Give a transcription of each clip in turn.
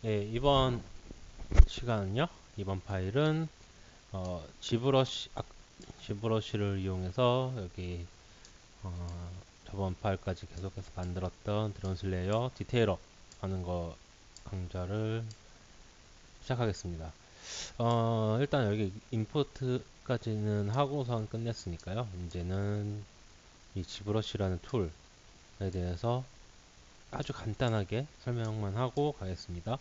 예, 이번 시간은요. 이번 파일은 지브러시를 이용해서 여기 저번 파일까지 계속해서 만들었던 드론 슬레이어 디테일업 하는 거 강좌를 시작하겠습니다. 일단 여기 임포트까지는 하고선 끝냈으니까요. 이제는 이 지브러시라는 툴에 대해서 아주 간단하게 설명만 하고 가겠습니다.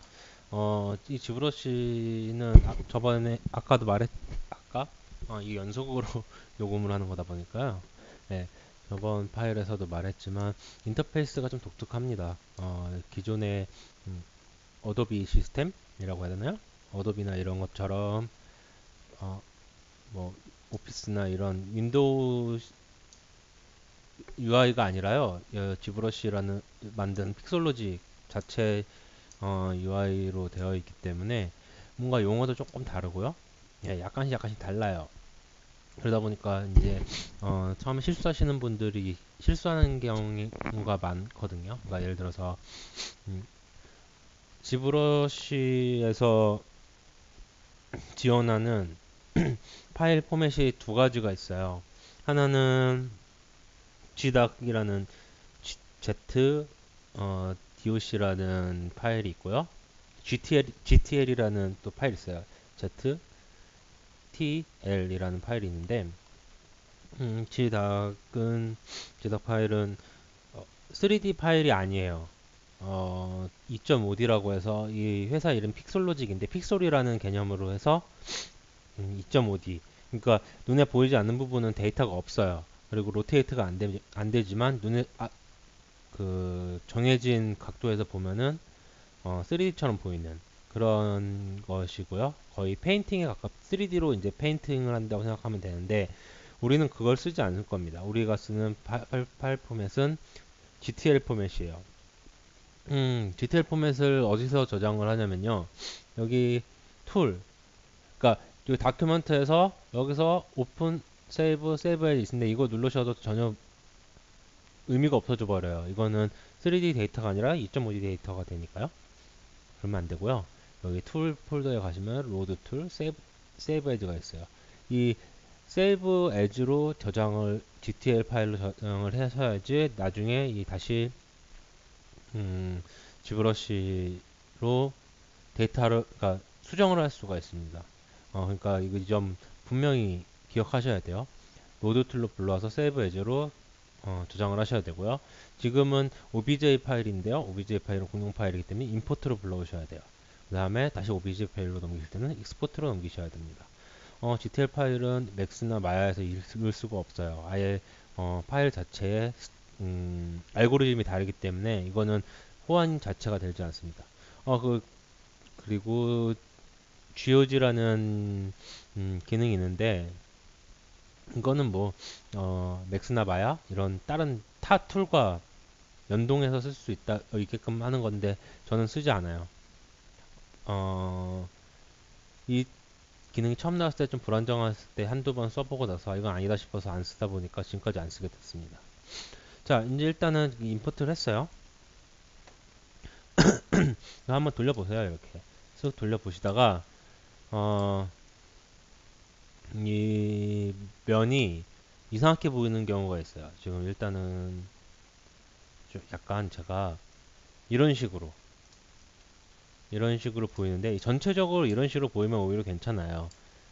이 지브러시는 저번에 아까도 아까 이 연속으로 녹음을 하는 거다 보니까요. 네, 저번 파일에서도 말했지만 인터페이스가 좀 독특합니다. 기존의 어도비 시스템이라고 해야 되나요? 어도비나 이런 것처럼 어, 뭐 오피스나 이런 윈도우 UI가 아니라요. 지브러시라는 만든 픽솔로지 자체 UI로 되어 있기 때문에 뭔가 용어도 조금 다르고요. 예, 약간씩 달라요. 그러다 보니까 이제 처음에 실수하시는 분들이 실수하는 경우가 많거든요. 그러니까 예를 들어서 음, 지브러시에서 지원하는 파일 포맷이 두 가지가 있어요. 하나는 GDOC이라는 Z DOC라는 파일이 있고요. GTL이라는 또 파일이 있어요. ZTL이라는 파일이 있는데 GDOC 파일은 3D 파일이 아니에요. 2.5D라고 해서 이 회사 이름 픽솔로직인데 픽솔이라는 개념으로 해서 2.5D. 그러니까 눈에 보이지 않는 부분은 데이터가 없어요. 그리고 로테이트가 안 되지만 눈에 그 정해진 각도에서 보면은 3D처럼 보이는 그런 것이고요. 거의 페인팅에 3D로 이제 페인팅을 한다고 생각하면 되는데 우리는 그걸 쓰지 않을 겁니다. 우리가 쓰는 파일 포맷은 GTL 포맷이에요. GTL 포맷을 어디서 저장을 하냐면요. 여기 툴, 그러니까 이 다큐멘트에서 여기서 오픈, 세이브 에 있는데 이거 누르셔도 전혀 의미가 없어져 버려요. 이거는 3D 데이터가 아니라 2.5D 데이터가 되니까요. 그러면 안 되고요. 여기 툴 폴더에 가시면 로드 툴, 세이브 에즈가 있어요. 이 세이브 에즈로 GTL 파일로 저장을 하셔야지 나중에 이 다시 지브러시로 데이터를 그러니까 수정을 할 수가 있습니다. 그러니까 이거 이 점 분명히 기억하셔야 돼요. 로드 툴로 불러와서 세이브 에즈로 저장을 하셔야 되고요. 지금은 OBJ 파일인데요. OBJ 파일은 공용 파일이기 때문에 임포트로 불러오셔야 돼요. 그 다음에 다시 OBJ 파일로 넘기실 때는 익스포트로 넘기셔야 됩니다. GTL 파일은 맥스나 마야에서 읽을 수가 없어요. 아예 파일 자체에 알고리즘이 다르기 때문에 이거는 호환 자체가 되지 않습니다. 그리고 GOG라는 기능이 있는데 이거는 뭐 맥스나 마야 이런 다른 타 툴과 연동해서 쓸 수 있게끔 하는 건데 저는 쓰지 않아요. 어, 이 기능이 처음 나왔을 때 좀 불안정했을 때 한두 번 써보고 나서 이건 아니다 싶어서 안 쓰다 보니까 지금까지 안 쓰게 됐습니다. 자, 이제 일단은 임포트를 했어요. 한번 돌려보세요. 이렇게 쓱 돌려보시다가 어, 이 면이 이상하게 보이는 경우가 있어요. 지금 일단은 좀 약간 제가 이런 식으로 이런 식으로 보이는데 전체적으로 이런 식으로 보이면 오히려 괜찮아요.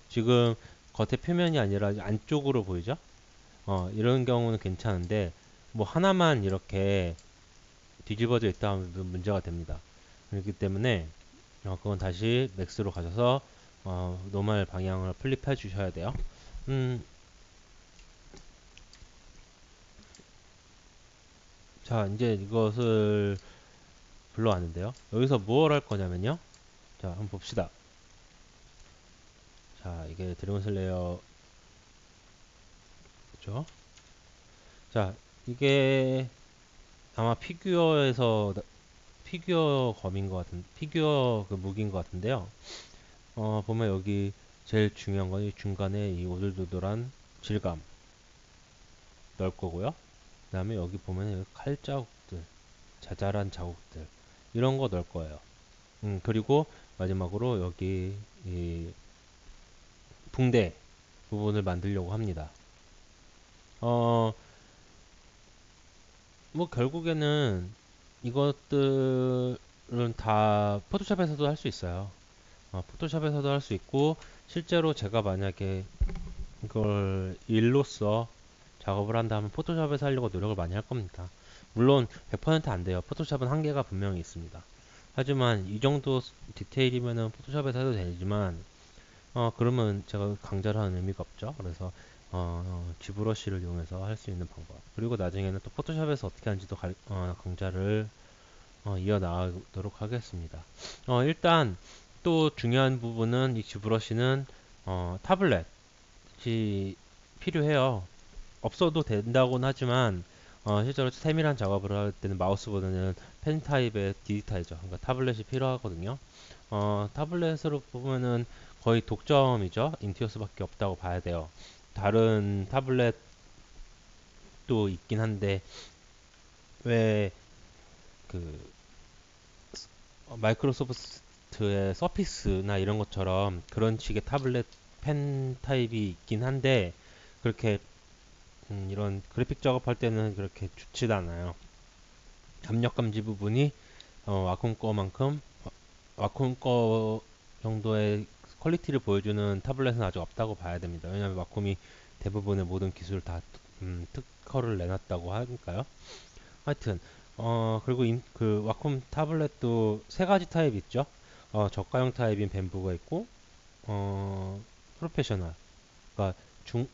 지금 겉에 표면이 아니라 안쪽으로 보이죠? 이런 경우는 괜찮은데 뭐 하나만 이렇게 뒤집어져 있다 하면 문제가 됩니다. 그렇기 때문에 그건 다시 맥스로 가셔서 노멀 방향을 플립해 주셔야 돼요. 음, 자 이제 이것을 불러왔는데요. 여기서 무엇을 할 거냐면요. 자 한번 봅시다. 자 이게 드래곤 슬레이어 죠. 자 이게 아마 피규어 검인 것 같은 피규어 그 무기인 것 같은데요. 보면 여기 제일 중요한 건 이 중간에 이 오돌도돌한 질감 넣을 거고요. 그 다음에 여기 보면 칼 자국들, 자잘한 자국들 이런 거 넣을 거예요. 그리고 마지막으로 여기 이 붕대 부분을 만들려고 합니다. 어, 뭐 결국에는 이것들은 다 포토샵에서도 할 수 있어요. 포토샵에서도 할 수 있고 실제로 제가 만약에 이걸 일로서 작업을 한다면 포토샵에서 하려고 노력을 많이 할 겁니다. 물론 100%안 돼요. 포토샵은 한계가 분명히 있습니다. 하지만 이 정도 디테일이면은 포토샵에서 해도 되지만 그러면 제가 강좌를 하는 의미가 없죠. 그래서 지브러쉬를 이용해서 할 수 있는 방법. 그리고 나중에는 또 포토샵에서 어떻게 하는지도 강좌를 이어나가도록 하겠습니다. 일단 또 중요한 부분은 이 지브러쉬는 타블렛이 필요해요. 없어도 된다고는 하지만 실제로 세밀한 작업을 할 때는 마우스보다는 펜 타입의 디지타이저, 그러니까 타블렛이 필요하거든요. 타블렛으로 보면은 거의 독점이죠. 인투어스밖에 없다고 봐야 돼요. 다른 타블렛도 있긴 한데 왜 그 마이크로소프트의 서피스나 이런 것처럼 그런 식의 타블렛 펜 타입이 있긴 한데 그렇게 이런 그래픽 작업할 때는 그렇게 좋지도 않아요. 압력 감지 부분이 와콤 거만큼 와콤 거 정도의 퀄리티를 보여주는 타블렛은 아직 없다고 봐야 됩니다. 왜냐하면 와콤이 대부분의 모든 기술을 다 특허를 내놨다고 하니까요. 하여튼 그리고 그 와콤 타블렛도 세 가지 타입 있죠. 저가형 타입인 벤부가 있고 프로페셔널, 그러니까 중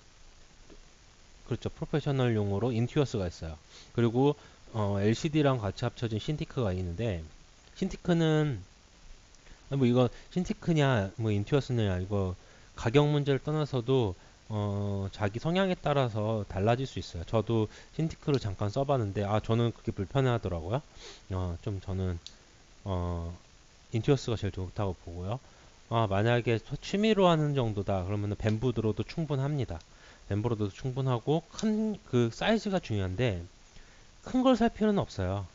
그렇죠. 프로페셔널용으로 인투어스가 있어요. 그리고 LCD랑 같이 합쳐진 신티크가 있는데 신티크는 뭐 이거 신티크냐 뭐 인투어스냐 이거 가격 문제를 떠나서도 자기 성향에 따라서 달라질 수 있어요. 저도 신티크를 잠깐 써봤는데 저는 그게 불편하더라고요. 좀 저는 어, 인투어스가 제일 좋다고 보고요. 만약에 취미로 하는 정도다 그러면은 벤부드로도 충분합니다. 벤부로도 충분하고 큰 그 사이즈가 중요한데 큰 걸 살 필요는 없어요.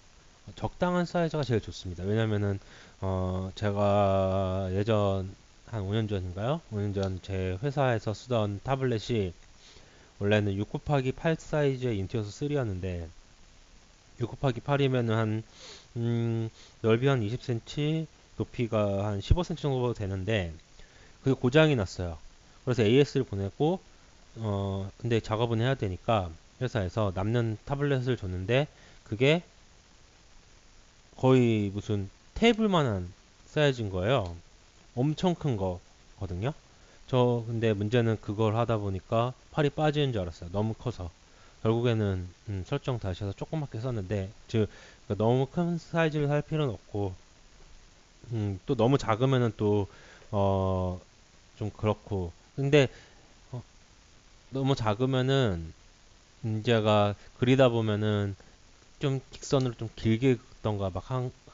적당한 사이즈가 제일 좋습니다. 왜냐면은 제가 예전 한 5년 전인가요? 5년 전 제 회사에서 쓰던 타블렛이 원래는 6 곱하기 8 사이즈의 인투어스 3였는데 6 곱하기 8이면은 한 넓이 한 20cm, 높이가 한 15cm 정도 되는데 그게 고장이 났어요. 그래서 AS를 보내고 근데 작업은 해야 되니까 회사에서 남는 타블렛을 줬는데 그게 거의 무슨 테이블만한 사이즈인 거예요. 엄청 큰 거거든요. 저 근데 문제는 그걸 하다 보니까 팔이 빠지는 줄 알았어요. 너무 커서. 결국에는 설정 다시 해서 조그맣게 썼는데 즉 그러니까 너무 큰 사이즈를 살 필요는 없고 또 너무 작으면은 또 좀 그렇고 근데 어, 너무 작으면은 문제가 그리다 보면은 좀 직선으로 좀 길게 긋던가 막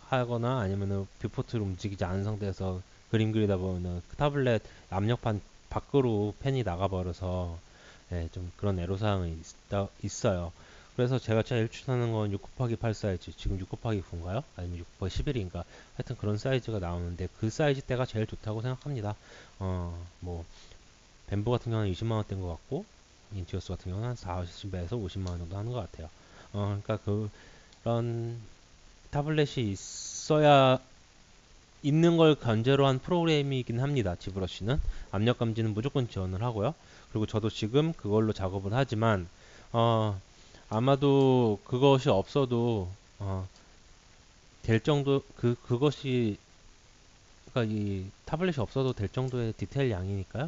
하거나 아니면은 뷰포트를 움직이지 않은 상태에서 그림 그리다 보면은 그 타블렛 압력판 밖으로 펜이 나가버려서 좀 그런 애로사항이 있어요. 그래서 제가 제일 추천하는 건 6 곱하기 8 사이즈, 지금 6 곱하기 9인가요? 아니면 6 곱하기 11인가? 하여튼 그런 사이즈가 나오는데 그 사이즈 대가 제일 좋다고 생각합니다. 뭐 벤보 같은 경우는 20만 원대인 것 같고 인티어스 같은 경우는 한 40에서 50만 원 정도 하는 것 같아요. 그러니까 그런 타블렛이 있어야 있는 걸 전제로 한 프로그램이긴 합니다. 지브러쉬는 압력 감지는 무조건 지원을 하고요. 그리고 저도 지금 그걸로 작업을 하지만 아마도 그것이 없어도 될 정도 그것이 그러니까 이 타블렛이 없어도 될 정도의 디테일 양이니까요.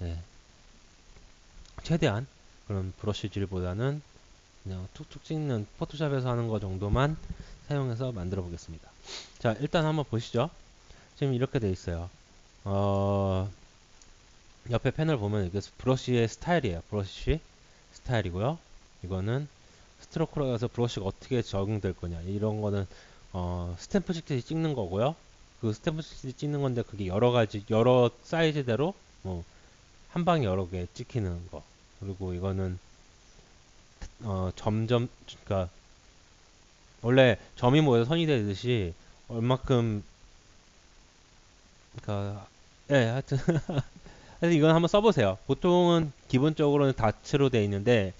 예, 최대한 그런 브러쉬질보다는 그냥 툭툭 찍는 포토샵에서 하는 거 정도만 사용해서 만들어 보겠습니다. 자, 일단 한번 보시죠. 지금 이렇게 돼 있어요. 어, 옆에 패널 보면 이게 브러쉬의 스타일이에요. 브러쉬 스타일이고요. 이거는 스트로크로 해서 브러쉬가 어떻게 적용될 거냐. 이런 거는 스탬프 찍는 거고요. 그 스탬프 찍는 건데 그게 여러 가지 여러 사이즈대로 뭐 한 방에 여러 개 찍히는 거. 그리고 이거는 점점 그러니까 원래 점이 모여서 선이 되듯이 얼마큼 그러니까 하여튼 이건 한번 써보세요. 보통은 기본적으로는 다츠로 돼 있는데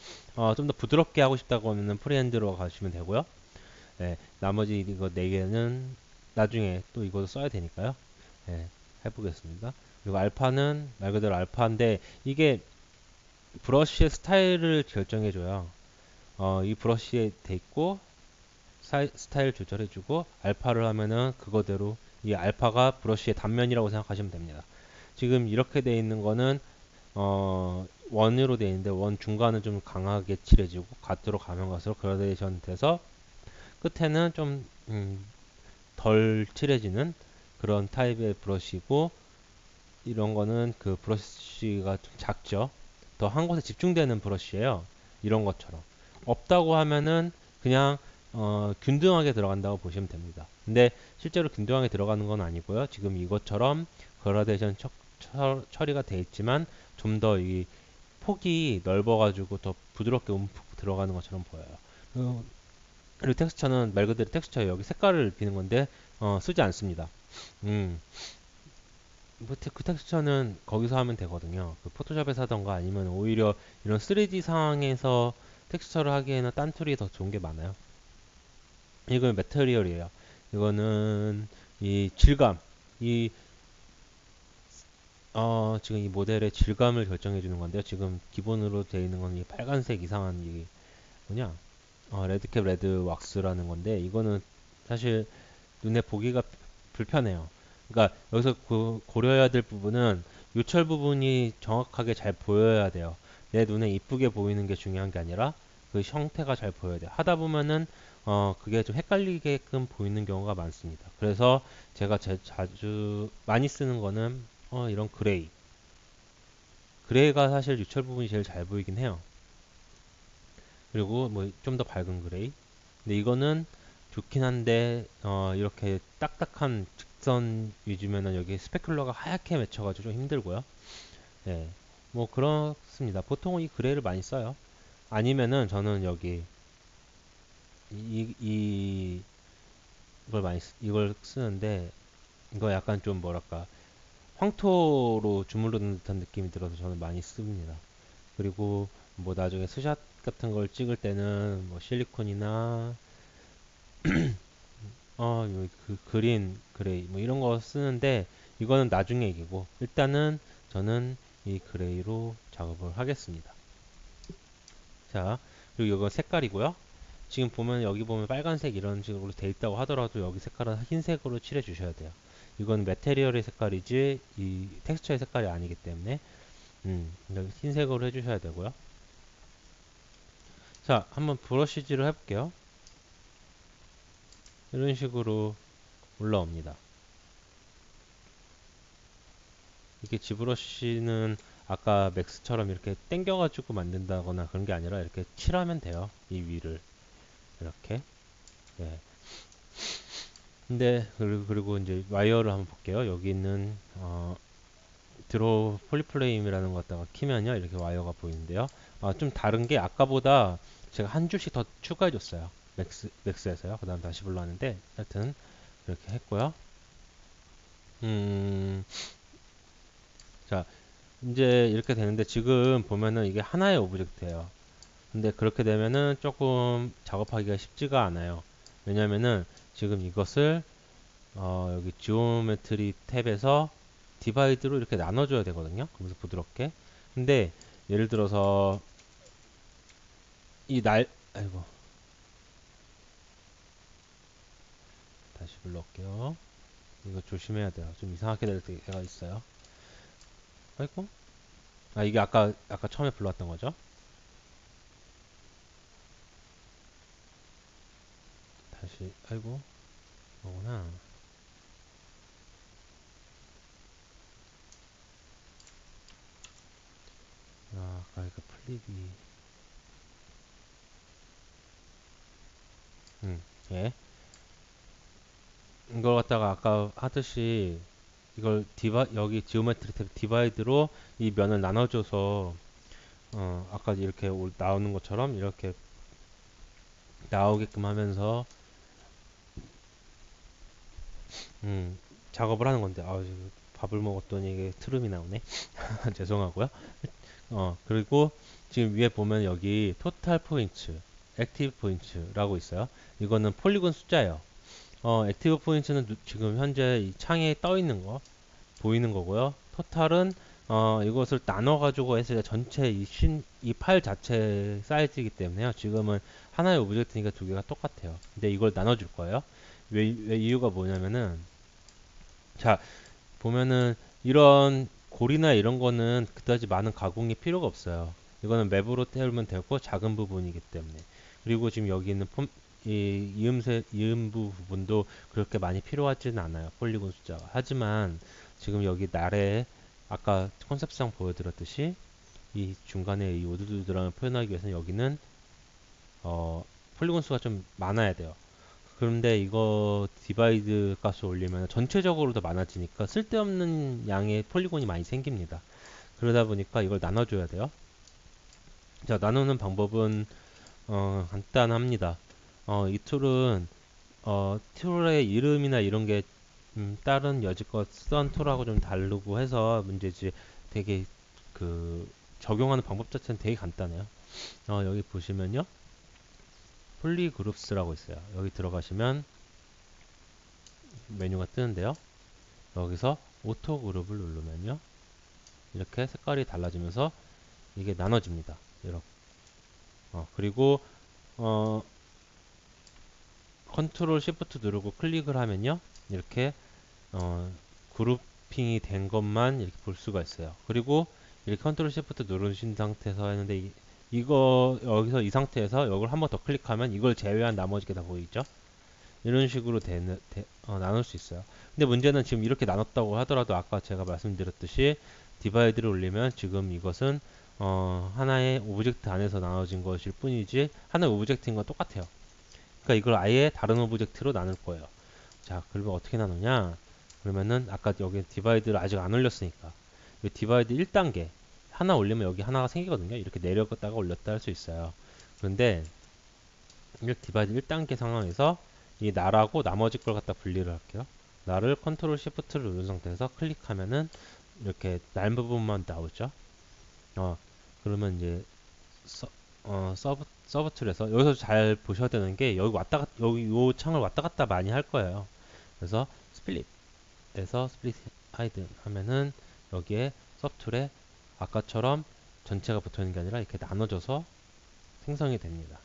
좀 더 부드럽게 하고 싶다고 하면은 프리핸드로 가시면 되고요. 나머지 이거 4개는 나중에 또 이거 써야 되니까요. 해보겠습니다. 그리고 알파는 말 그대로 알파인데 이게 브러쉬의 스타일을 결정해줘요. 이 브러쉬에 돼 있고 스타일 조절해주고 알파를 하면은 그거대로 이 알파가 브러쉬의 단면이라고 생각하시면 됩니다. 지금 이렇게 돼 있는 거는 원으로 돼 있는데 원 중간은 좀 강하게 칠해지고 가드로 가면 갈수록 그라데이션 돼서 끝에는 좀 덜 칠해지는 그런 타입의 브러쉬고 이런 거는 그 브러쉬가 좀 작죠. 더 한 곳에 집중되는 브러쉬예요. 이런 것처럼 없다고 하면은 그냥 균등하게 들어간다고 보시면 됩니다. 근데 실제로 균등하게 들어가는 건 아니고요. 지금 이것처럼 그라데이션 처리가 돼 있지만 좀 더 이 폭이 넓어가지고 더 부드럽게 움푹 들어가는 것처럼 보여요. 그리고 텍스처는 말 그대로 텍스처에 여기 색깔을 비는 건데 쓰지 않습니다. 음, 그 텍스처는 거기서 하면 되거든요. 그 포토샵에서 하던가 아니면 오히려 이런 3D 상황에서 텍스처를 하기에는 딴 툴이 더 좋은 게 많아요. 이건 매터리얼이에요. 이거는 이 질감, 이 지금 이 모델의 질감을 결정해 주는 건데요. 지금 기본으로 되어 있는 건 이 빨간색 이상한 이 뭐냐? 레드캡 레드 왁스라는 건데 이거는 사실 눈에 보기가 불편해요. 그러니까 여기서 고려해야 될 부분은 요철 부분이 정확하게 잘 보여야 돼요. 내 눈에 이쁘게 보이는 게 중요한 게 아니라 그 형태가 잘 보여야 돼요. 하다 보면은 그게 좀 헷갈리게끔 보이는 경우가 많습니다. 그래서 제가 자주 많이 쓰는 거는 이런 그레이. 그레이가 사실 요철 부분이 제일 잘 보이긴 해요. 그리고 뭐 좀 더 밝은 그레이. 근데 이거는 좋긴 한데 이렇게 딱딱한 직선 위주면은 여기 스페큘러가 하얗게 맺혀가지고 좀 힘들고요. 예, 뭐 그렇습니다. 보통은 이 그레이를 많이 써요. 아니면은 저는 여기 이 이걸 이걸 쓰는데 이거 약간 좀 뭐랄까 황토로 주물르는 듯한 느낌이 들어서 저는 많이 씁니다. 그리고 뭐 나중에 스샷 같은 걸 찍을 때는 뭐 실리콘이나 그 그린, 그레이 뭐 이런 거 쓰는데 이거는 나중에 얘기고 일단은 저는 이 그레이로 작업을 하겠습니다. 자, 그리고 이거 색깔이고요. 지금 보면 여기 보면 빨간색 이런 식으로 돼 있다고 하더라도 여기 색깔은 흰색으로 칠해 주셔야 돼요. 이건 매테리얼의 색깔이지 이 텍스처의 색깔이 아니기 때문에 여기 흰색으로 해주셔야 되고요. 자, 한번 브러쉬질을 해볼게요. 이런 식으로 올라옵니다. 이게 지브러쉬는 아까 맥스처럼 이렇게 당겨가지고 만든다거나 그런 게 아니라 이렇게 칠하면 돼요. 이 위를 이렇게. 예. 근데 그리고 이제 와이어를 한번 볼게요. 여기 있는 드로우 폴리플레임이라는 거 갖다가 키면요 이렇게 와이어가 보이는데요. 좀 다른 게 아까보다 제가 한 줄씩 더 추가해 줬어요. 맥스에서요. 그 다음 다시 불러왔는데 하여튼 이렇게 했고요. 음, 자 이제 이렇게 되는데 지금 보면은 이게 하나의 오브젝트예요. 근데 그렇게 되면은 조금 작업하기가 쉽지가 않아요. 왜냐면은 지금 이것을 여기 지오메트리 탭에서 디바이드로 이렇게 나눠줘야 되거든요. 그러면서 부드럽게. 근데 예를 들어서 아이고 다시 불러올게요. 이거 조심해야 돼요. 좀 이상하게 될 때가 있어요. 아이고. 이게 아까 처음에 불러왔던 거죠? 다시 아이고 뭐구나. 아까 이거 플립이 예. 이걸 갖다가 아까 하듯이 이걸 여기 지오메트리 탭 디바이드로 이 면을 나눠줘서 아까 이렇게 나오는 것처럼 이렇게 나오게끔 하면서 음, 작업을 하는 건데 밥을 먹었더니 이게 트름이 나오네. 죄송하고요. 그리고 지금 위에 보면 여기 토탈 포인트, 액티브 포인트라고 있어요. 이거는 폴리곤 숫자예요. 액티브 포인트는 지금 현재 이 창에 떠 있는 거 보이는 거고요. 토탈은 이것을 나눠 가지고 했을 때 전체 이 파일 자체 사이즈이기 때문에요. 지금은 하나의 오브젝트니까 두 개가 똑같아요. 근데 이걸 나눠 줄 거예요. 왜 이유가 뭐냐면은 자, 보면은 이런 골이나 이런 거는 그다지 많은 가공이 필요가 없어요. 이거는 맵으로 태우면 되고 작은 부분이기 때문에. 그리고 지금 여기 있는 이 이음부 부분도 그렇게 많이 필요하지는 않아요. 폴리곤 숫자가. 하지만 지금 여기 날에 아까 컨셉상 보여드렸듯이 이 중간에 이 오두두두랑을 표현하기 위해서는 여기는 폴리곤 수가 좀 많아야 돼요. 그런데 이거 디바이드 값을 올리면 전체적으로 더 많아지니까 쓸데없는 양의 폴리곤이 많이 생깁니다. 그러다 보니까 이걸 나눠줘야 돼요. 자, 나누는 방법은 간단합니다. 이 툴은 툴의 이름이나 이런 게 다른 여지껏 쓰던 툴하고 좀 다르고 해서 문제지 되게 그 적용하는 방법 자체는 되게 간단해요. 여기 보시면요. 폴리그룹스라고 있어요. 여기 들어가시면 메뉴가 뜨는데요. 여기서 오토 그룹을 누르면요. 이렇게 색깔이 달라지면서 이게 나눠집니다. 이렇게. 그리고 컨트롤 시프트 누르고 클릭을 하면요. 이렇게 그룹핑이 된 것만 이렇게 볼 수가 있어요. 그리고 이렇게 컨트롤 시프트 누르신 상태에서 했는데 이거 여기서 이 상태에서 이걸 한번 더 클릭하면 이걸 제외한 나머지 게 다 보이죠? 이런 식으로 나눌 수 있어요. 근데 문제는 지금 이렇게 나눴다고 하더라도 아까 제가 말씀드렸듯이 디바이드를 올리면 지금 이것은 하나의 오브젝트 안에서 나눠진 것일 뿐이지 하나의 오브젝트인 건 똑같아요. 그러니까 이걸 아예 다른 오브젝트로 나눌 거예요. 자, 그러면 어떻게 나누냐? 그러면은 아까 여기 디바이드를 아직 안 올렸으니까 이 디바이드 1단계 하나 올리면 여기 하나가 생기거든요. 이렇게 내렸다가 올렸다 할 수 있어요. 그런데 이 디바이드 1단계 상황에서 이 날하고 나머지 걸 갖다 분리를 할게요. 날을 컨트롤 시프트를 누른 상태에서 클릭하면은 이렇게 날 부분만 나오죠. 그러면 이제 서브 툴에서 여기서 잘 보셔야 되는 게 여기 요 창을 왔다 갔다 많이 할 거예요. 그래서 스플릿에서 스플릿 하이드 하면은 여기에 서브 툴에 아까처럼 전체가 붙어 있는 게 아니라 이렇게 나눠져서 생성이 됩니다.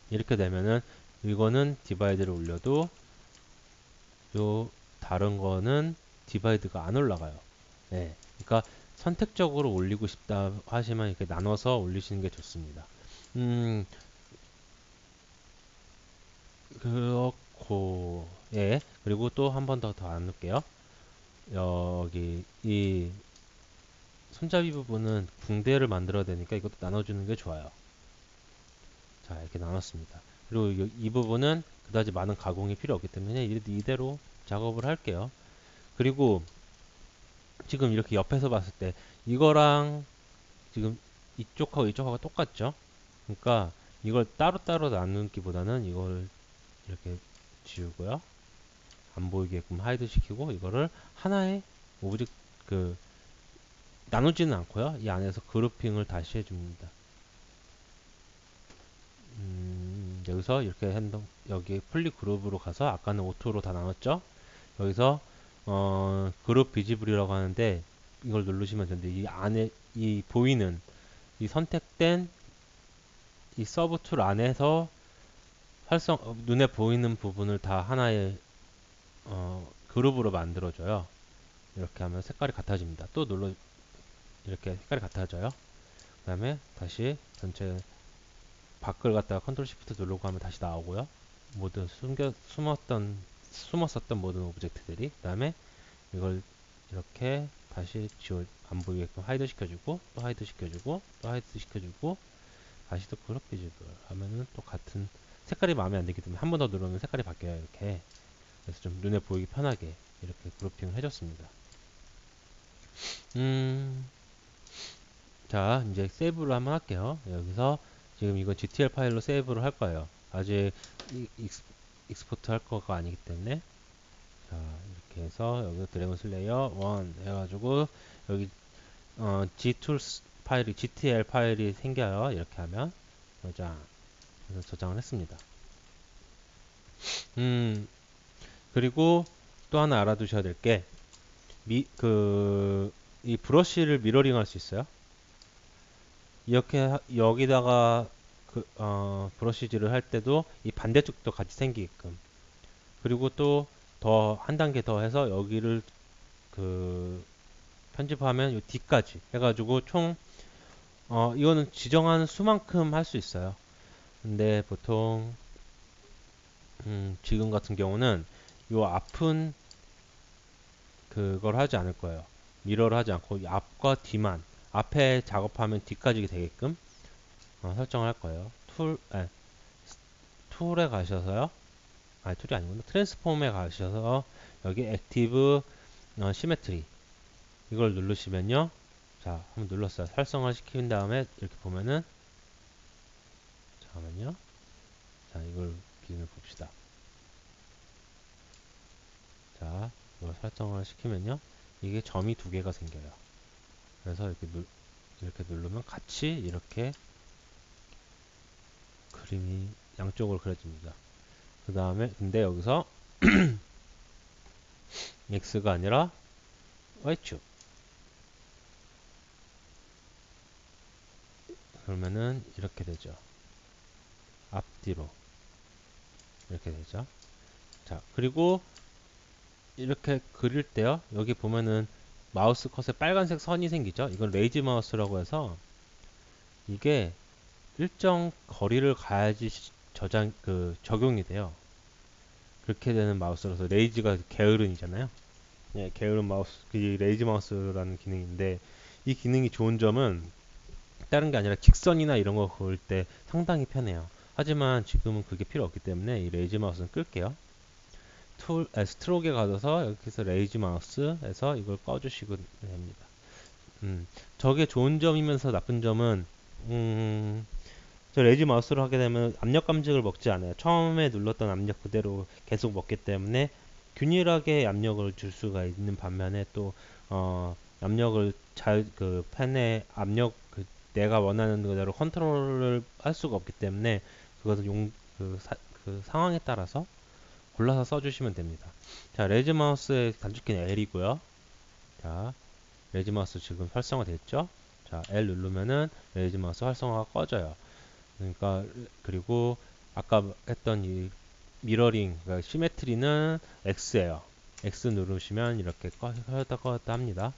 이렇게 되면은 이거는 디바이드를 올려도 요 다른 거는 디바이드가 안 올라가요. 네. 그러니까 선택적으로 올리고 싶다 하시면 이렇게 나눠서 올리시는 게 좋습니다. 그렇고, 예. 그리고 또 한 번 더 나눌게요. 여기, 이 손잡이 부분은 붕대를 만들어야 되니까 이것도 나눠주는 게 좋아요. 자, 이렇게 나눴습니다. 그리고 이 부분은 그다지 많은 가공이 필요 없기 때문에 이대로 작업을 할게요. 그리고 지금 이렇게 옆에서 봤을 때 이거랑 지금 이쪽하고 이쪽하고 똑같죠? 그러니까 이걸 따로따로 나누기보다는 이걸 이렇게 지우고요. 안 보이게끔 하이드 시키고 이거를 하나의 오브젝트 나누지는 않고요. 이 안에서 그룹핑을 다시 해줍니다. 여기서 이렇게 여기 플리 그룹으로 가서 아까는 오토로 다 나눴죠? 여기서 그룹 비지블이라고 하는데 이걸 누르시면 되는데 이 안에 이 보이는 이 선택된 이 서브 툴 안에서 눈에 보이는 부분을 다 하나의 그룹으로 만들어줘요. 이렇게 하면 색깔이 같아집니다. 또 이렇게 색깔이 같아져요. 그 다음에 다시 전체 밖을 갖다가 컨트롤 시프트 누르고 하면 다시 나오고요. 모든 숨었었던 모든 오브젝트들이 그 다음에 이걸 이렇게 다시 안 보이게끔 하이드 시켜주고 또 하이드 시켜주고 또 하이드 시켜주고 다시 또 그룹 비즈블 하면은 또 같은 색깔이 마음에 안 들기 때문에 한 번 더 누르면 색깔이 바뀌어요. 이렇게 그래서 좀 눈에 보이기 편하게 이렇게 그룹핑을 해줬습니다. 자, 이제 세이브를 한번 할게요. 여기서 지금 이거 GTL 파일로 세이브를 할 거예요. 아직 익스포트 할 거가 아니기 때문에 자, 이렇게 해서 여기서 드래곤 슬레이어 1 해가지고 여기 gtools 파일이 gtl 파일이 생겨요. 이렇게 하면 저장, 그래서 저장을 했습니다. 그리고 또 하나 알아두셔야 될 게 이 브러쉬를 미러링 할 수 있어요. 이렇게 여기다가 브러쉬질을 할 때도 이 반대쪽도 같이 생기게끔, 그리고 또 더 한 단계 더 해서 여기를 편집하면 요 뒤까지 해가지고 총 이거는 지정한 수만큼 할 수 있어요. 근데 보통 지금 같은 경우는 요 앞은 그걸 하지 않을 거예요. 미러를 하지 않고 이 앞과 뒤만, 앞에 작업하면 뒤까지 되게끔 설정을 할 거예요. 툴에 가셔서요. 아니, 툴이 아니구나. 트랜스폼에 가셔서 여기 액티브 시메트리 이걸 누르시면요. 자, 한번 눌렀어요. 활성화 시킨 다음에 이렇게 보면은, 잠깐만요. 자, 이걸 기준을 봅시다. 자, 이걸 설정을 시키면요. 이게 점이 두 개가 생겨요. 그래서 이렇게 누르면 같이 이렇게 그림이 양쪽으로 그려집니다. 그 다음에 근데 여기서 X가 아니라 Y축, 그러면은 이렇게 되죠. 앞뒤로 이렇게 되죠. 자, 그리고 이렇게 그릴 때요. 여기 보면은 마우스 컷에 빨간색 선이 생기죠. 이건 레이지 마우스라고 해서 이게 일정 거리를 가야지 적용이 돼요. 그렇게 되는 마우스라서, 레이지가 게으른이잖아요. 예, 게으른 마우스, 그 레이지 마우스라는 기능인데, 이 기능이 좋은 점은 다른 게 아니라 직선이나 이런 거 그을 때 상당히 편해요. 하지만 지금은 그게 필요 없기 때문에 이 레이지 마우스는 끌게요. 스트로크에 가셔서 여기서 레이지 마우스에서 이걸 꺼주시면 됩니다. 저게 좋은 점이면서 나쁜 점은, 저 레이지 마우스로 하게 되면 압력 감지를 먹지 않아요. 처음에 눌렀던 압력 그대로 계속 먹기 때문에 균일하게 압력을 줄 수가 있는 반면에, 또 압력을 펜의 압력, 내가 원하는 그대로 컨트롤을 할 수가 없기 때문에 그것은 그 상황에 따라서 골라서 써주시면 됩니다. 자, 레이지 마우스의 단축키는 L이고요. 자, 레이지 마우스 지금 활성화 됐죠? 자, L 누르면은 레이지 마우스 활성화가 꺼져요. 그러니까, 그리고 아까 했던 이 미러링, 그러니까 시메트리는 X예요. X 누르시면 이렇게 껐다 껐다 합니다.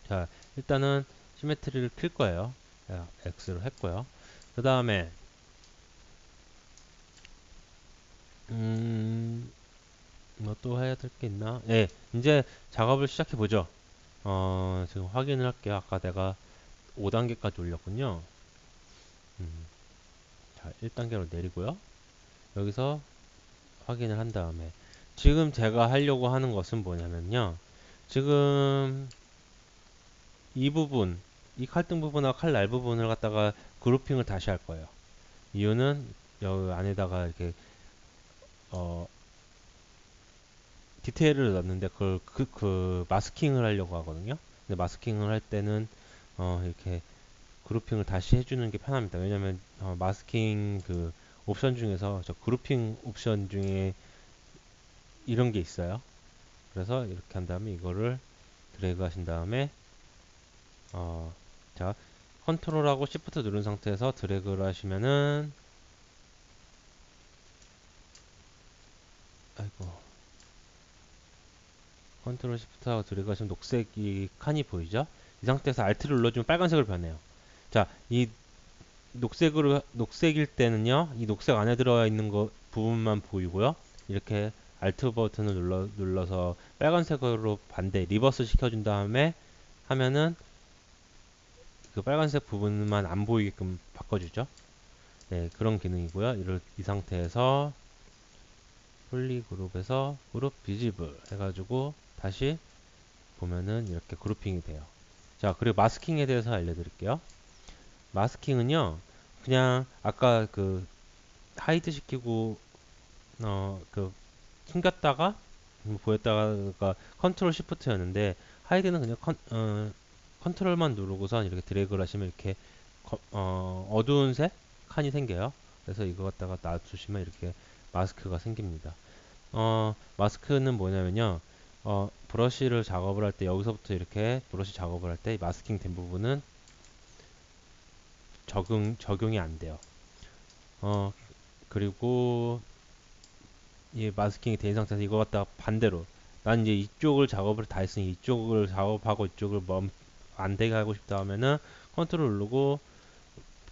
자, 일단은 시메트리를 킬 거예요. 자, X로 했고요. 그 다음에 뭐 또 해야 될 게 있나? 예, 이제 작업을 시작해 보죠. 지금 확인을 할게요. 아까 내가 5단계까지 올렸군요. 자, 1단계로 내리고요. 여기서 확인을 한 다음에 지금 제가 하려고 하는 것은 뭐냐면요. 지금 이 부분, 이 칼등 부분과 칼날 부분을 갖다가 그룹핑을 다시 할 거예요. 이유는 여기 안에다가 이렇게 어, 디테일을 넣는데 그걸 마스킹을 하려고 하거든요. 근데 마스킹을 할 때는 이렇게 그룹핑을 다시 해주는 게 편합니다. 왜냐면 마스킹 옵션 중에서 저 그룹핑 옵션 중에 이런 게 있어요. 그래서 이렇게 한 다음에 이거를 드래그 하신 다음에 자, 컨트롤하고 시프트 누른 상태에서 드래그를 하시면은, 아이고, 컨트롤 시프트하고 드래그 하시면 녹색이 칸이 보이죠? 이 상태에서 Alt를 눌러주면 빨간색으로 변해요. 자, 이 녹색일 때는요, 이 녹색 안에 들어가 있는 부분만 보이고요. 이렇게 Alt 버튼을 눌러서 빨간색으로 리버스 시켜준 다음에 하면은 그 빨간색 부분만 안 보이게끔 바꿔주죠. 네, 그런 기능이고요. 이 상태에서 폴리 그룹에서 그룹 비지블 해가지고 다시 보면은 이렇게 그룹핑이 돼요. 자, 그리고 마스킹에 대해서 알려드릴게요. 마스킹은요, 그냥 아까 하이드 시키고 숨겼다가 보였다가 컨트롤 시프트였는데 하이드는 그냥 컨트롤만 누르고선 이렇게 드래그를 하시면 이렇게 어두운 색 칸이 생겨요. 그래서 이거 갖다가 놔두시면 이렇게 마스크가 생깁니다. 마스크는 뭐냐면요. 브러쉬를 작업을 할 때 여기서부터 이렇게 브러쉬 작업을 할 때 마스킹 된 부분은 적용이 안 돼요. 그리고 이 마스킹이 된 상태에서 이거 갖다가 반대로 난 이제 이쪽을 작업을 다 했으니 이쪽을 작업하고 이쪽을 안 되게 하고 싶다 하면은 컨트롤 누르고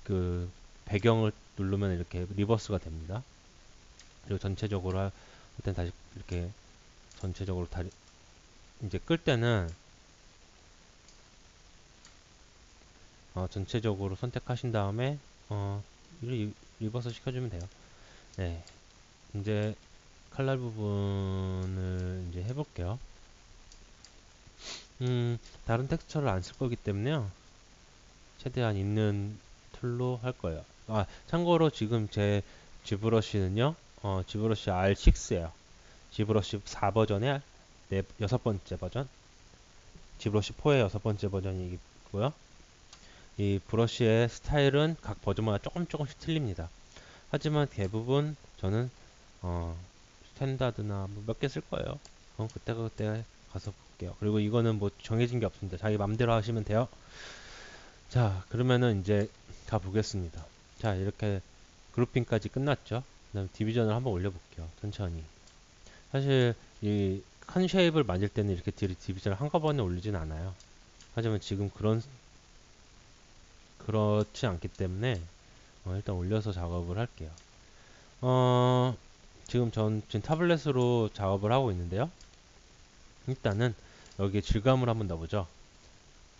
그 배경을 누르면 이렇게 리버스가 됩니다. 그리고 전체적으로 일단 다시 이렇게 전체적으로 다 이제 끌 때는 전체적으로 선택하신 다음에 리버스 시켜주면 돼요. 네, 이제 칼날 부분을 이제 해볼게요. 다른 텍스처를 안 쓸 거기 때문에요. 최대한 있는 툴로 할 거예요. 참고로 지금 제 G브러쉬는요, G브러쉬 R6예요. G브러쉬 4버전의 여섯 번째 버전, G브러쉬 4의 여섯 번째 버전이고요. 이 브러쉬의 스타일은 각 버전마다 조금씩 틀립니다. 하지만 대부분 저는 스탠다드나 뭐 몇 개 쓸 거예요. 그럼 그때 가서 볼게요. 그리고 이거는 뭐 정해진 게 없습니다. 자기 맘대로 하시면 돼요. 자, 그러면은 이제 가보겠습니다. 자, 이렇게 그룹핑까지 끝났죠. 그다음 디비전을 한번 올려볼게요. 천천히. 사실 이 컨쉐입을 만들 때는 이렇게 디비전을 한꺼번에 올리진 않아요. 하지만 지금 그렇지 않기 때문에 일단 올려서 작업을 할게요. 지금 타블렛으로 작업을 하고 있는데요. 일단은 여기에 질감을 한번 넣어보죠.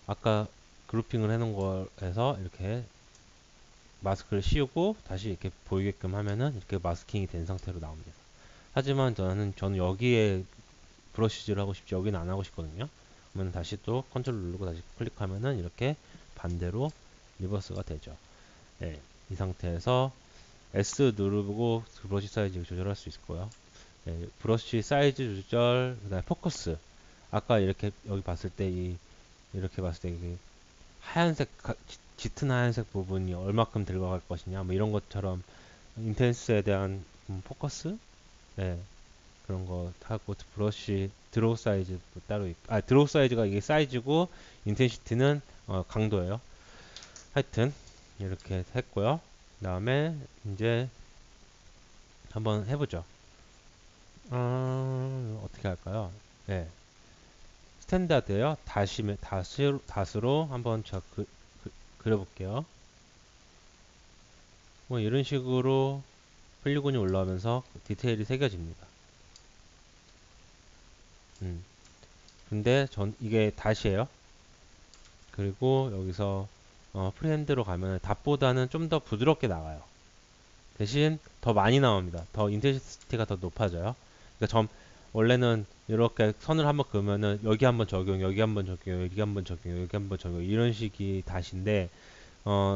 아까 그룹핑을 해놓은 거에서 이렇게 마스크를 씌우고 다시 이렇게 보이게끔 하면은 이렇게 마스킹이 된 상태로 나옵니다. 하지만 저는 여기에 브러쉬질을 하고 싶지 여기는 안 하고 싶거든요. 그러면 다시 또 컨트롤 누르고 다시 클릭하면은 이렇게 반대로 리버스가 되죠. 네, 이 상태에서 S 누르고 브러쉬 사이즈 조절할 수 있을 거예요. 네, 브러쉬 사이즈 조절, 그다음에 포커스. 아까 이렇게 여기 봤을 때 이렇게 봤을 때 이게 하얀색 짙은 하얀색 부분이 얼마큼 들어갈 것이냐 뭐 이런 것처럼 인텐스에 대한 포커스, 네, 그런 거 하고 브러쉬 드로우 사이즈 따로 드로우 사이즈가 이게 사이즈고 인텐시티는 강도예요. 하여튼 이렇게 했고요. 그다음에 이제 한번 해보죠. 어떻게 할까요? 네, 스탠다드요. 다수로 한번 그려볼게요. 뭐 이런 식으로 폴리곤이 올라오면서 디테일이 새겨집니다. 근데 이게 다시예요. 그리고 여기서 프리핸드로 가면 답보다는 좀 더 부드럽게 나가요. 대신 더 많이 나옵니다. 더 인텐시티가 더 높아져요. 그러니까 원래는 이렇게 선을 한번 그으면은 여기 한번 적용, 여기 한번 적용, 여기 한번 적용, 여기 한번 적용 이런 식이 다시인데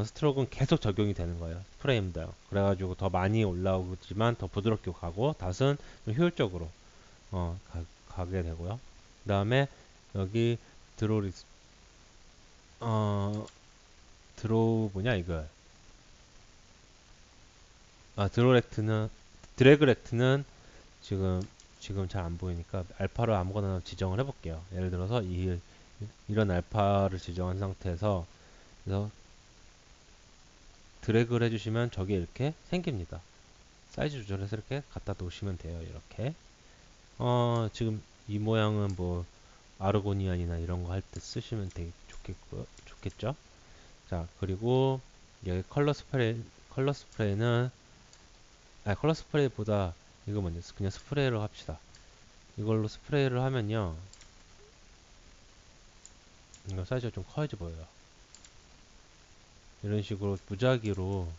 스트로크는 계속 적용이 되는 거예요. 프레임도. 그래가지고 더 많이 올라오지만 더 부드럽게 가고 닷은 좀 효율적으로 가게 되고요. 그 다음에 여기 드로리 어 드로우 뭐냐 이거 드로렉트는 드래그렉트는 지금 잘 안 보이니까 알파를 아무거나 지정을 해볼게요. 예를 들어서 이런 알파를 지정한 상태에서 그래서 드래그를 해주시면 저게 이렇게 생깁니다. 사이즈 조절해서 이렇게 갖다 놓으시면 돼요. 이렇게 지금 이 모양은 뭐 아르고니안이나 이런 거 할 때 쓰시면 되게 좋겠죠. 자, 그리고 여기 컬러 스프레이는 컬러 스프레이보다 이거 먼저 그냥 스프레이로 합시다. 이걸로 스프레이를 하면요, 이거 사이즈가 좀 커야지 보여요. 이런 식으로 무작위로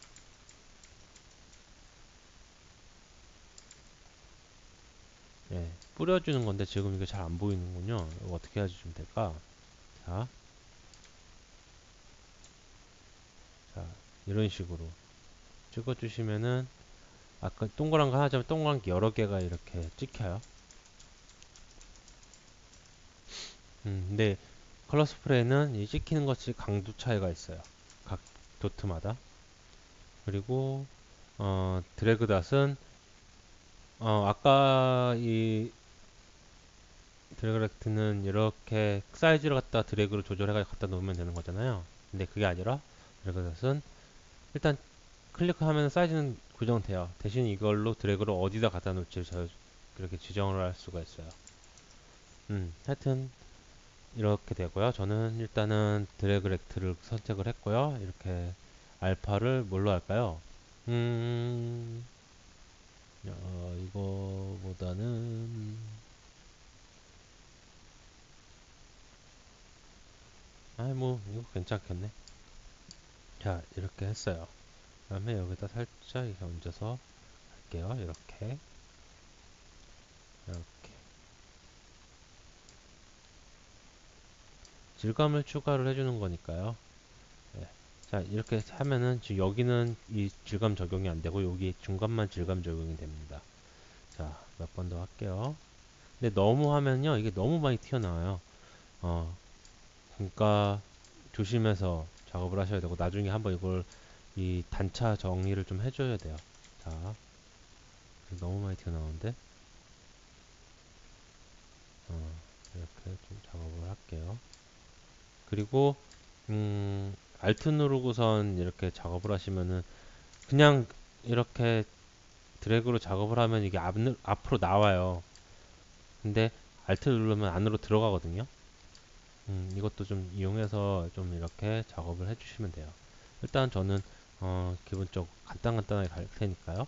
뿌려주는 건데 지금 이게 잘 안 보이는군요. 이거 어떻게 해주면 될까? 자, 자, 이런 식으로 찍어주시면은 아까 동그란 거 하나지만 동그란 게 여러 개가 이렇게 찍혀요. 근데 컬러 스프레이는 이 찍히는 것이 강도 차이가 있어요. 각 도트마다. 그리고 드래그 닷은 아까 이 드래그렉트는 이렇게 사이즈를 갖다 드래그로 조절해가지고 갖다 놓으면 되는 거잖아요. 근데 그게 아니라 드래그 닷은 일단 클릭하면 사이즈는 고정돼요. 대신 이걸로 드래그를 어디다 갖다 놓을지 그렇게 지정을 할 수가 있어요. 하여튼 이렇게 되고요. 저는 일단은 드래그 렉트를 선택을 했고요. 이렇게 알파를 뭘로 할까요? 이거보다는 뭐 이거 괜찮겠네. 자, 이렇게 했어요. 그 다음에 여기다 살짝 이렇게 얹어서 할게요. 이렇게 이렇게 질감을 추가를 해주는 거니까요. 네. 자, 이렇게 하면은 지금 여기는 이 질감 적용이 안 되고 여기 중간만 질감 적용이 됩니다. 자, 몇 번 더 할게요. 근데 너무 하면요, 이게 너무 많이 튀어나와요. 그러니까 조심해서 작업을 하셔야 되고 나중에 한번 이걸 이 단차 정리를 좀 해줘야 돼요. 자, 너무 많이 튀어나오는데 이렇게 좀 작업을 할게요. 그리고 알트 누르고선 이렇게 작업을 하시면은 그냥 이렇게 드래그로 작업을 하면 이게 앞으로 나와요. 근데 알트 누르면 안으로 들어가거든요. 이것도 좀 이용해서 좀 이렇게 작업을 해주시면 돼요. 일단 저는 기본적으로 간단하게 갈 테니까요.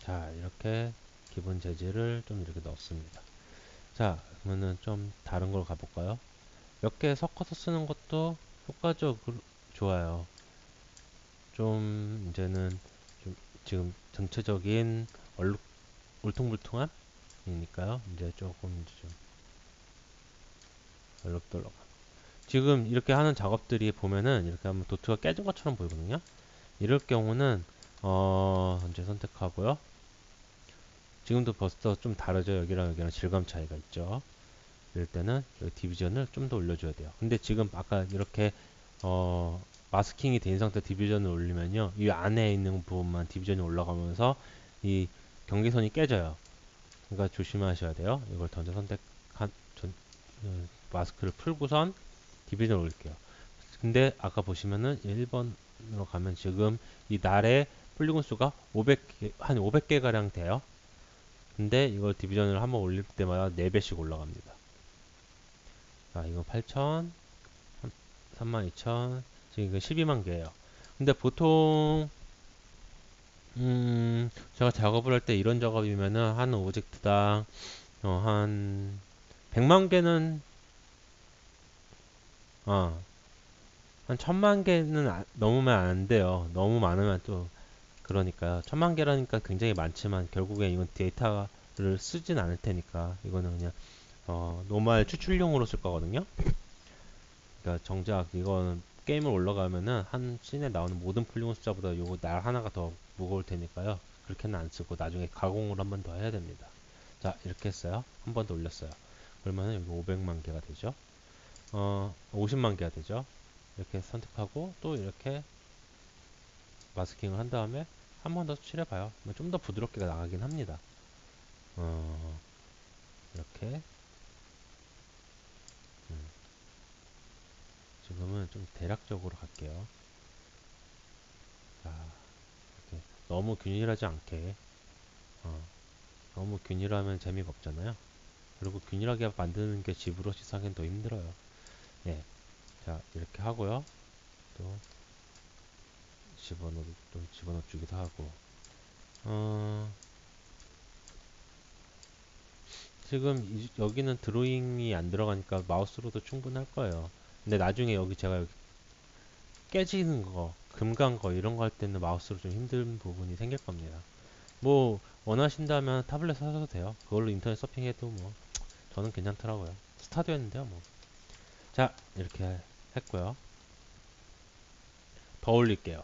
자, 이렇게 기본 재질을 좀 이렇게 넣습니다. 자, 그러면은 좀 다른 걸 가볼까요? 몇 개 섞어서 쓰는 것도 효과적으로 좋아요. 좀 이제는 좀 지금 전체적인 울퉁불퉁함이니까요. 이제 조금 이제 좀 얼룩덜룩. 지금 이렇게 하는 작업들이 보면은 이렇게 하면 도트가 깨진 것처럼 보이거든요. 이럴 경우는 이제 선택하고요. 지금도 벌써 좀 다르죠. 여기랑 질감 차이가 있죠. 이럴 때는 여기 디비전을 좀 더 올려줘야 돼요. 근데 지금 아까 이렇게 마스킹이 된 상태 디비전을 올리면요, 이 안에 있는 부분만 디비전이 올라가면서 이 경계선이 깨져요. 그러니까 조심하셔야 돼요. 이걸 먼저 마스크를 풀고선 디비전을 올릴게요. 근데 아까 보시면은 1번으로 가면 지금 이 날의 폴리곤 수가 500개, 한 500개 가량 돼요. 근데 이걸 디비전을 한번 올릴 때마다 4배씩 올라갑니다. 자, 이거 8,000, 32,000, 지금 이거 12만 개예요. 근데 보통 제가 작업을 할 때 이런 작업이면은 한 오젝트당 한 100만 개는 한 1000만 개는 넘으면 안 돼요. 너무 많으면 또 그러니까요. 1000만 개라니까 굉장히 많지만 결국엔 이건 데이터를 쓰진 않을 테니까 이거는 그냥 노멀 추출용으로 쓸 거거든요. 그러니까 정작 이거는 게임을 올라가면은 한 씬에 나오는 모든 폴리곤 숫자보다 요거 날 하나가 더 무거울 테니까요. 그렇게는 안 쓰고 나중에 가공을 한 번 더 해야 됩니다. 자, 이렇게 했어요. 한 번 더 올렸어요. 그러면은 여기 500만 개가 되죠. 50만 개가 되죠. 이렇게 선택하고 또 이렇게 마스킹을 한 다음에 한 번 더 칠해봐요. 좀 더 부드럽게 나가긴 합니다. 어, 이렇게 음, 지금은 좀 대략적으로 갈게요. 자, 이렇게 너무 균일하지 않게 너무 균일하면 재미가 없잖아요. 그리고 균일하게 만드는 게 지브러시 상엔 더 힘들어요. 예, 자 이렇게 하고요. 또 집어넣어 주기도 하고. 어, 지금 여기는 드로잉이 안 들어가니까 마우스로도 충분할 거예요. 근데 나중에 여기 제가 여기 깨지는 거, 금간 거 이런 거 할 때는 마우스로 좀 힘든 부분이 생길 겁니다. 뭐 원하신다면 타블렛 사셔도 돼요. 그걸로 인터넷 서핑해도 뭐 저는 괜찮더라고요. 스타드였는데요, 뭐. 자, 이렇게 했고요. 더 올릴게요.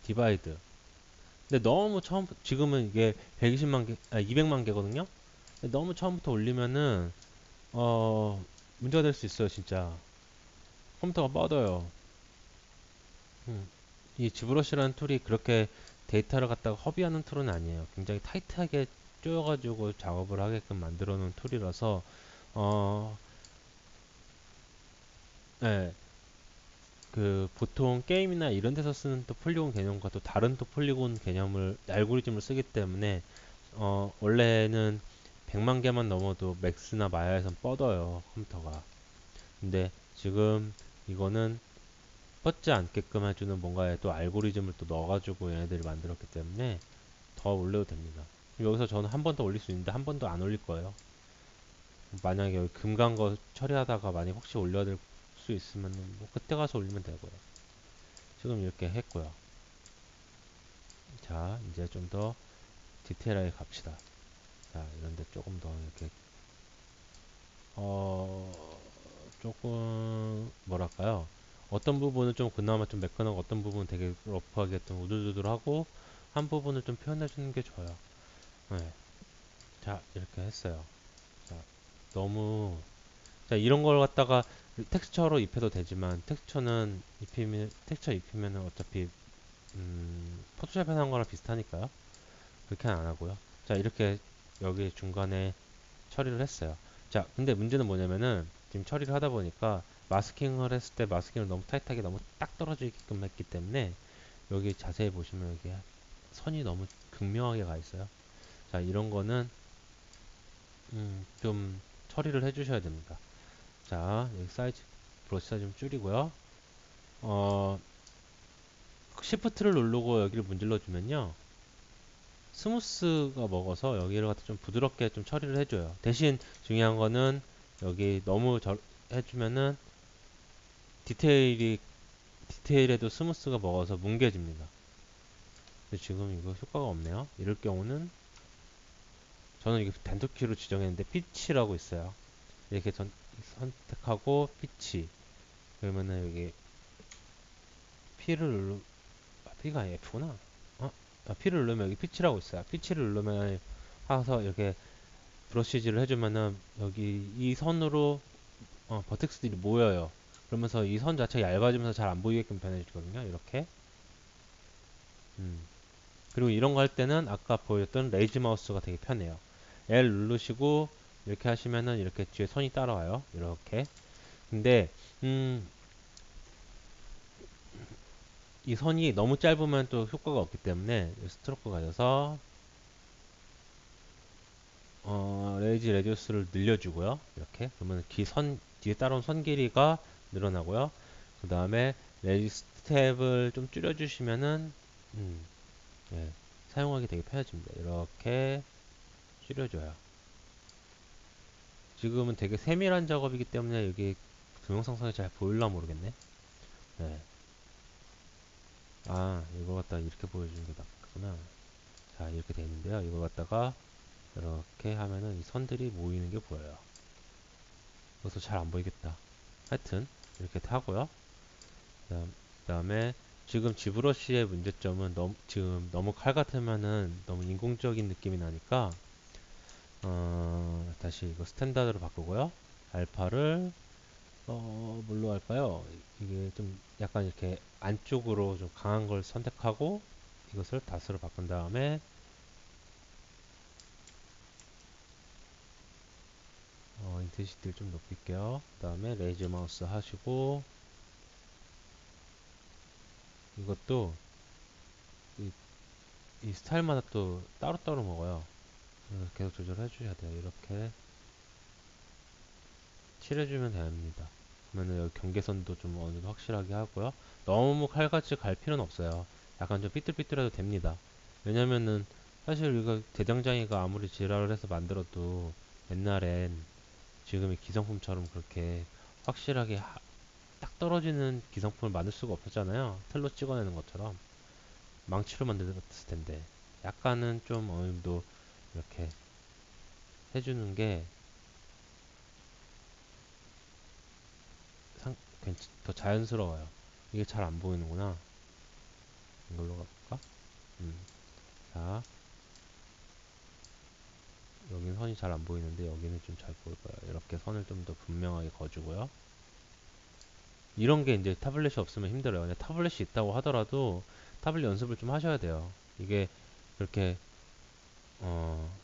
디바이드. 근데 너무 지금은 이게 120만 개, 200만 개거든요. 근데 너무 처음부터 올리면은 문제가 될 수 있어요, 진짜. 컴퓨터가 뻗어요. 음, 이 지브러시라는 툴이 그렇게 데이터를 갖다가 허비하는 툴은 아니에요. 굉장히 타이트하게 쪼여가지고 작업을 하게끔 만들어 놓은 툴이라서, 어, 네, 그 보통 게임이나 이런 데서 쓰는 또 폴리곤 개념과 또 다른 또 폴리곤 개념을 알고리즘을 쓰기 때문에 원래는 100만 개만 넘어도 맥스나 마야에선 뻗어요, 컴퓨터가. 근데 지금 이거는 뻗지 않게끔 해주는 뭔가의 또 알고리즘을 또 넣어가지고 얘네들이 만들었기 때문에 더 올려도 됩니다. 여기서 저는 한 번 더 올릴 수 있는데 한 번도 안 올릴 거예요. 만약에 여기 금간 거 처리하다가 만약 혹시 올려야 될 수 있으면 뭐 그때 가서 올리면 되고요. 지금 이렇게 했고요. 자, 이제 좀 더 디테일하게 갑시다. 자, 이런데 조금 더 이렇게 어 조금 뭐랄까요? 어떤 부분은 좀 그나마 좀 매끈하고 어떤 부분은 되게 러프하게 좀 우들우들하고 한 부분을 좀 표현해 주는 게 좋아요. 네. 자, 이렇게 했어요. 자, 너무 자, 이런 걸 갖다가 텍스처로 입혀도 되지만 텍스처 입히면은 어차피 포토샵에 한 거랑 비슷하니까요. 그렇게는 안 하고요. 자, 이렇게 여기 중간에 처리를 했어요. 자, 근데 문제는 뭐냐면은 지금 처리를 하다 보니까 마스킹을 했을 때 마스킹을 너무 타이트하게 너무 딱 떨어지게끔 했기 때문에 여기 자세히 보시면 여기 선이 너무 극명하게 가 있어요. 자, 이런 거는 좀 처리를 해주셔야 됩니다. 자, 여기 사이즈 브러쉬 사이즈 좀 줄이고요. 어, 시프트를 누르고 여기를 문질러 주면요. 스무스가 먹어서 여기를 갖다 좀 부드럽게 좀 처리를 해줘요. 대신 중요한 거는 여기 너무 해주면은 디테일에도 스무스가 먹어서 뭉개집니다. 근데 지금 이거 효과가 없네요. 이럴 경우는 저는 이게 단축키로 지정했는데 피치라고 있어요. 이렇게 선택하고 피치 그러면은 여기 P를 P가 아니라 F구나. P를 누르면 여기 피치라고 있어요. 피치를 누르면 하서 이렇게 브러쉬질을 해주면은 여기 이 선으로 버텍스들이 모여요. 그러면서 이 선 자체가 얇아지면서 잘 안 보이게끔 변해주거든요. 이렇게. 음. 그리고 이런 거 할 때는 아까 보였던 레이지 마우스가 되게 편해요. L 누르시고 이렇게 하시면은 이렇게 뒤에 선이 따라와요. 이렇게. 근데 이 선이 너무 짧으면 또 효과가 없기 때문에 스트로크 가져서 레이지 레디우스를 늘려주고요. 이렇게 그러면 뒤에 따라온 선 길이가 늘어나고요. 그 다음에 레이지 스텝을 좀 줄여주시면은 음, 예, 사용하기 되게 편해집니다. 이렇게 줄여줘요. 지금은 되게 세밀한 작업이기 때문에 여기 동영상상에 잘 보일라 모르겠네. 네. 아, 이거 갖다 이렇게 보여주는 게 낫구나. 자, 이렇게 돼 있는데요. 이거 갖다가 이렇게 하면은 이 선들이 모이는 게 보여요. 그래서 잘 안 보이겠다. 하여튼 이렇게 하고요. 그다음에 지금 지브러시의 문제점은 지금 너무 칼 같으면은 너무 인공적인 느낌이 나니까 다시 이거 스탠다드로 바꾸고요. 알파를 뭘로 할까요? 이게 좀 약간 이렇게 안쪽으로 좀 강한 걸 선택하고 이것을 다스로 바꾼 다음에 인텐시티를 좀 높일게요. 그 다음에 레이저 마우스 하시고 이것도 이, 이 스타일마다 또 따로따로 먹어요. 그래서 계속 조절해 주셔야 돼요. 이렇게 칠해주면 됩니다. 그러면 여기 경계선도 좀 어느 정도 확실하게 하고요. 너무 칼같이 갈 필요는 없어요. 약간 좀 삐뚤삐뚤해도 됩니다. 왜냐면은 사실 이거 대장장이가 아무리 지랄을 해서 만들어도 옛날엔 지금의 기성품처럼 그렇게 확실하게 딱 떨어지는 기성품을 만들 수가 없었잖아요. 틀로 찍어내는 것처럼 망치로 만들었을 텐데 약간은 좀 어느 정도 이렇게 해주는 게 더 자연스러워요. 이게 잘 안 보이는구나. 이걸로 가볼까? 자, 여기는 선이 잘 안 보이는데 여기는 좀 잘 보일 거예요. 이렇게 선을 좀 더 분명하게 그어주고요. 이런 게 이제 타블렛이 없으면 힘들어요. 근데 타블렛이 있다고 하더라도 타블렛 연습을 좀 하셔야 돼요. 이게 그렇게 어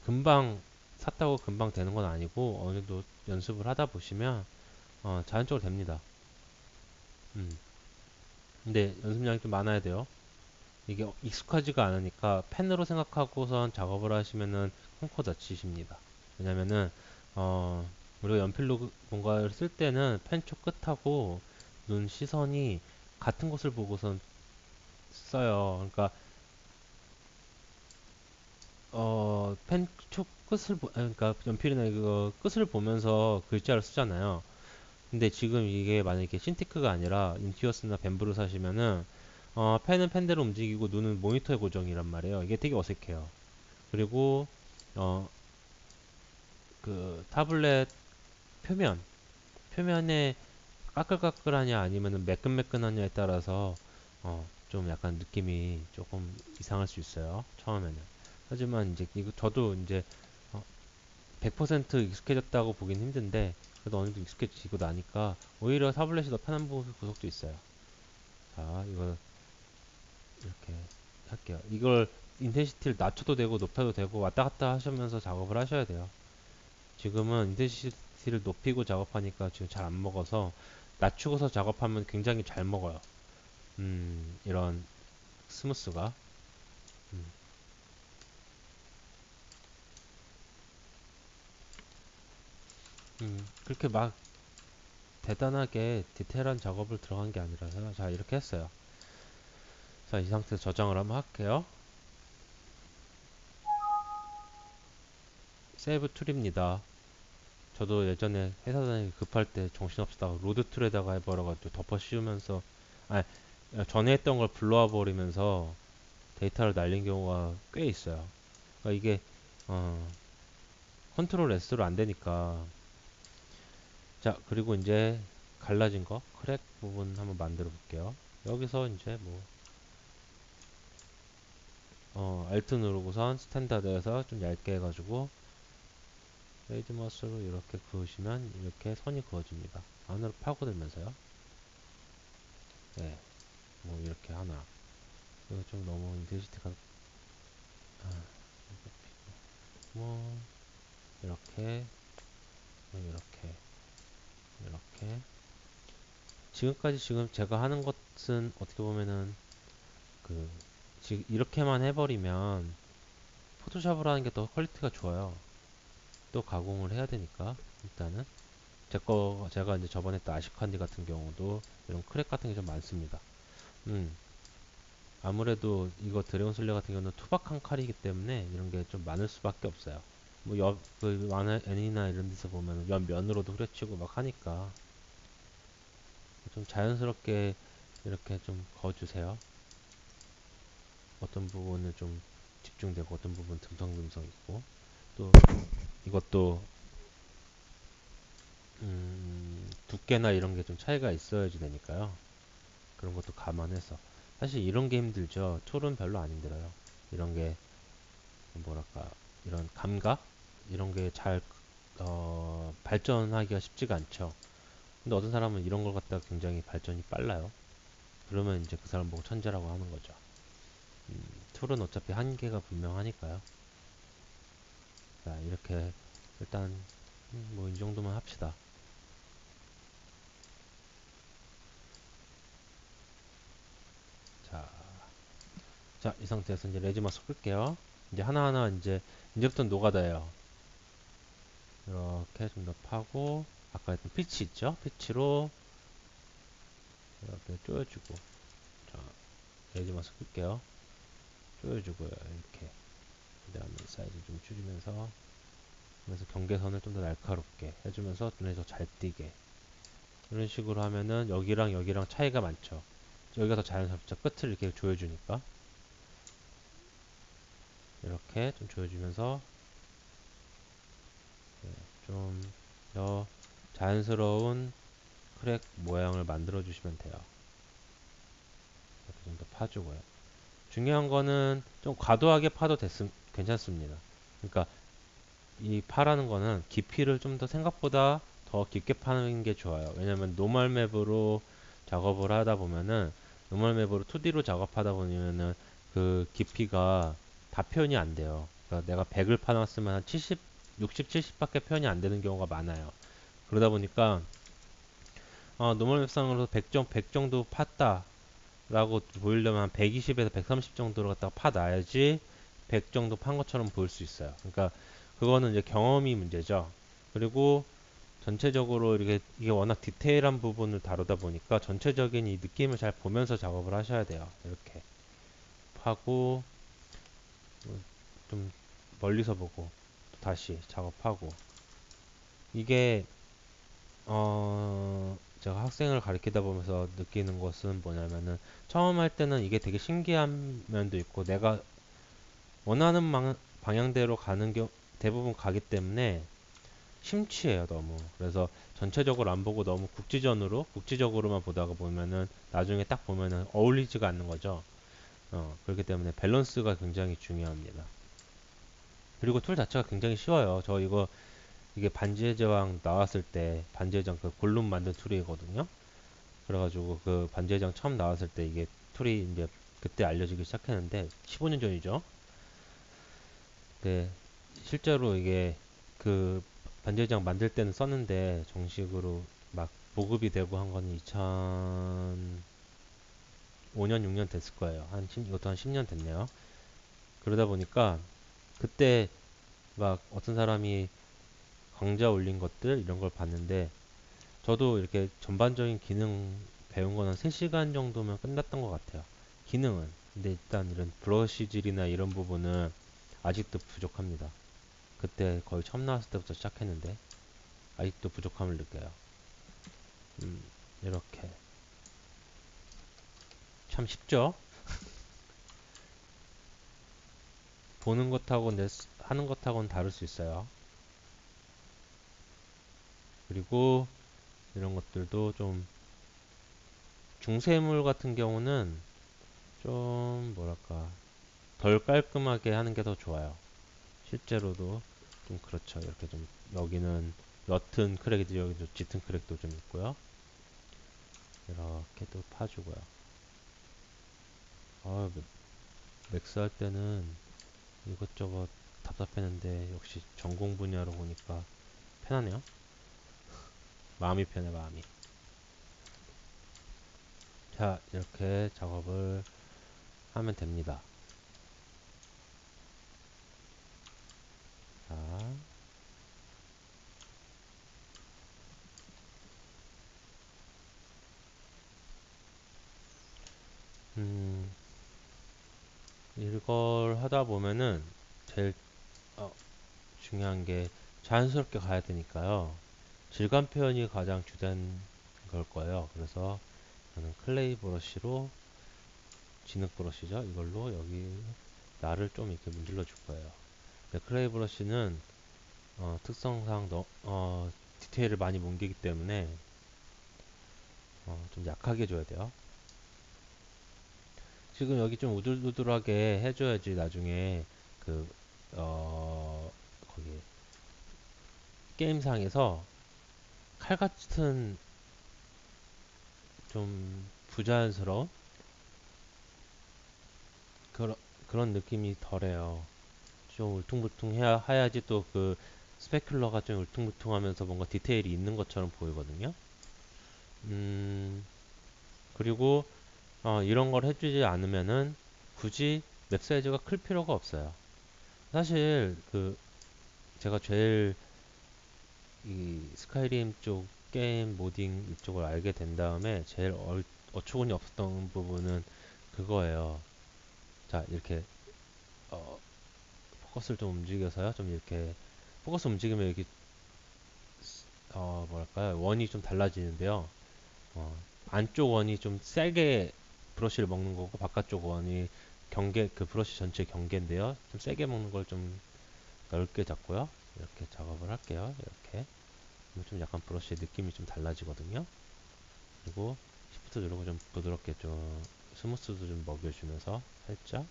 금방 샀다고 금방 되는 건 아니고 어느 정도 연습을 하다 보시면 자연적으로 됩니다. 음. 근데 연습량이 좀 많아야 돼요. 이게 익숙하지가 않으니까 펜으로 생각하고선 작업을 하시면은 콩코 다치십니다. 왜냐면은 어 우리가 연필로 뭔가를 쓸 때는 펜촉 끝하고 눈 시선이 같은 곳을 보고선 써요. 그러니까 펜촉 끝을 그러니까 연필이나 이거 끝을 보면서 글자를 쓰잖아요. 근데 지금 이게 만약에 신티크가 아니라 인투어스나 벤브를 사시면은 펜은 펜대로 움직이고 눈은 모니터의 고정이란 말이에요. 이게 되게 어색해요. 그리고 어, 그 타블렛 표면에 까끌까끌하냐 아니면은 매끈매끈하냐에 따라서 좀 약간 느낌이 조금 이상할 수 있어요. 처음에는. 하지만 이제 이거 저도 이제 어, 100% 익숙해졌다고 보긴 힘든데 그래도 어느 정도 익숙해지고 나니까 오히려 타블렛이 더 편한 구석도 있어요. 자, 이거 이렇게 할게요. 이걸 인텐시티를 낮춰도 되고 높여도 되고 왔다 갔다 하시면서 작업을 하셔야 돼요. 지금은 인텐시티를 높이고 작업하니까 지금 잘 안 먹어서 낮추고서 작업하면 굉장히 잘 먹어요. 이런 스무스가. 음, 그렇게 막 대단하게 디테일한 작업을 들어간 게 아니라서 자 이렇게 했어요. 자 이 상태에서 저장을 한번 할게요. 세이브 툴입니다. 저도 예전에 회사 다니기 급할 때 정신없다가 로드 툴에다가 해버려가지고 덮어 씌우면서 아 전에 했던 걸 불러와 버리면서 데이터를 날린 경우가 꽤 있어요. 그러니까 이게 어, 컨트롤 S로 안 되니까. 자 그리고 이제 갈라진 거 크랙 부분 한번 만들어 볼게요. 여기서 이제 뭐 Alt 누르고선 스탠다드에서 좀 얇게 해가지고 레이즈 머스로 이렇게 그으시면 이렇게 선이 그어집니다. 안으로 파고들면서요. 네, 뭐 이렇게 하나. 이거 좀 너무 인텐시티가 뭐 이렇게 이렇게 이렇게 지금까지 지금 제가 하는 것은 어떻게 보면은 그 지금 이렇게만 해버리면 포토샵을 하는 게 더 퀄리티가 좋아요. 또 가공을 해야 되니까 일단은 제가 이제 저번에 했던 아시칸디 같은 경우도 이런 크랙 같은 게 좀 많습니다. 음 아무래도 이거 드래곤 슬레 같은 경우는 투박한 칼이기 때문에 이런 게 좀 많을 수밖에 없어요. 뭐 그 만화 애니나 이런 데서 보면 옆 면으로도 후려치고 막 하니까 좀 자연스럽게 이렇게 좀 그어주세요. 어떤 부분은 좀 집중되고 어떤 부분 듬성듬성 있고 또 이것도 두께나 이런 게 좀 차이가 있어야지 되니까요. 그런 것도 감안해서 사실 이런 게 힘들죠. 툴은 별로 안 힘들어요. 이런 게 뭐랄까 이런 감각 이런 게 잘 발전하기가 쉽지가 않죠. 근데 어떤 사람은 이런 걸 갖다가 굉장히 발전이 빨라요. 그러면 이제 그 사람 보고 천재라고 하는 거죠. 툴은 어차피 한계가 분명하니까요. 자, 이렇게 일단 뭐 이 정도만 합시다. 자, 자, 이 상태에서 이제 레지마스 끌게요. 이제 하나하나 이제부터 노가다예요. 이렇게 좀 더 파고 아까 했던 피치 있죠? 피치로 이렇게 조여주고 자, 레지마스 끌게요. 조여주고요. 이렇게 그 다음에 사이즈 좀 줄이면서 그래서 경계선을 좀 더 날카롭게 해주면서 눈에 더 잘 띄게 이런 식으로 하면은 여기랑 여기랑 차이가 많죠. 여기가 더 자연스럽죠. 끝을 이렇게 조여주니까 이렇게 좀 조여주면서 좀 더 자연스러운 크랙 모양을 만들어 주시면 돼요. 이렇게 좀 더 파주고요. 중요한 거는 좀 과도하게 파도 괜찮습니다. 그러니까 이 파라는 거는 깊이를 좀 더 생각보다 더 깊게 파는 게 좋아요. 왜냐면 노멀 맵으로 작업을 하다 보면은 노멀 맵으로 2D로 작업하다 보면은 그 깊이가 다 표현이 안 돼요. 그러니까 내가 100을 파놨으면 한 70, 60, 70밖에 표현이 안 되는 경우가 많아요. 그러다 보니까 노멀 맵상으로 100 정도 팠다 라고 보이려면 한 120에서 130 정도로 갖다가 파놔야지 100 정도 판 것처럼 보일 수 있어요. 그러니까 그거는 이제 경험이 문제죠. 그리고 전체적으로 이렇게 이게 워낙 디테일한 부분을 다루다 보니까 전체적인 이 느낌을 잘 보면서 작업을 하셔야 돼요. 이렇게 파고 좀 멀리서 보고 또 다시 작업하고 이게 제가 학생을 가르치다 보면서 느끼는 것은 뭐냐면은 처음 할 때는 이게 되게 신기한 면도 있고 내가 원하는 방향대로 가는 겨 대부분 가기 때문에 심취해요 너무. 그래서 전체적으로 안 보고 너무 국지적으로만 보다가 보면은 나중에 딱 보면은 어울리지가 않는 거죠. 그렇기 때문에 밸런스가 굉장히 중요합니다. 그리고 툴 자체가 굉장히 쉬워요. 저 이게 반지의 제왕 나왔을 때 반지의 제왕 그 골룸 만든 툴이거든요. 그래가지고 그 반지의 제왕 처음 나왔을 때 이게 툴이 이제 그때 알려지기 시작했는데 15년 전이죠. 네, 실제로 이게 그 반지의 제왕 만들 때는 썼는데 정식으로 막 보급이 되고 한 건 2005년 6년 됐을 거예요. 이것도 한 10년 됐네요. 그러다 보니까 그때 막 어떤 사람이 강좌 올린 것들 이런 걸 봤는데 저도 이렇게 전반적인 기능 배운 거는 3시간 정도면 끝났던 것 같아요. 기능은. 근데 일단 이런 브러쉬질이나 이런 부분은 아직도 부족합니다. 그때 거의 처음 나왔을 때부터 시작했는데 아직도 부족함을 느껴요. 음, 이렇게. 참 쉽죠? 보는 것하고 하는 것하고는 다를 수 있어요. 그리고 이런 것들도 좀 중세물 같은 경우는 좀 뭐랄까 덜 깔끔하게 하는 게 더 좋아요. 실제로도 좀 그렇죠. 이렇게 좀 여기는 옅은 크랙이 여기도 짙은 크랙도 좀 있고요. 이렇게 또 파주고요. 맥스 할 때는 이것저것 답답했는데 역시 전공 분야로 보니까 편하네요. 마음이 편해 마음이. 자 이렇게 작업을 하면 됩니다. 자, 음, 이걸 하다 보면은 제일 어, 중요한 게 자연스럽게 가야 되니까요. 질감 표현이 가장 주된 걸 거예요. 그래서 저는 클레이 브러쉬로 진흙 브러쉬죠. 이걸로 여기 날을 좀 이렇게 문질러 줄 거예요. 클레이 브러쉬는 특성상 디테일을 많이 뭉개기 때문에 좀 약하게 줘야 돼요. 지금 여기 좀 우들우들하게 해줘야지 나중에 그 거기 게임상에서 칼 같은 좀 부자연스러운 그런 그런 느낌이 덜해요. 좀 해야지 또 그 스페큘러가 좀 울퉁불퉁하면서 뭔가 디테일이 있는 것처럼 보이거든요. 음, 그리고 이런 걸 해주지 않으면은 굳이 맵 사이즈가 클 필요가 없어요. 사실 그 제가 제일 이 스카이림 쪽 게임 모딩 이쪽을 알게 된 다음에 제일 어처구니 없었던 부분은 그거예요. 자 이렇게 어, 포커스를 좀 움직여서요. 좀 이렇게 포커스 움직이면 이렇게 뭐랄까요 원이 좀 달라지는데요. 안쪽 원이 좀 세게 브러쉬를 먹는 거고 바깥쪽 원이 그 브러쉬 전체 경계인데요. 좀 세게 먹는 걸 좀 넓게 잡고요. 이렇게 작업을 할게요. 이렇게 좀 약간 브러쉬의 느낌이 좀 달라지거든요. 그리고 시프트 누르고 좀 부드럽게 좀 스무스도 좀 먹여주면서 살짝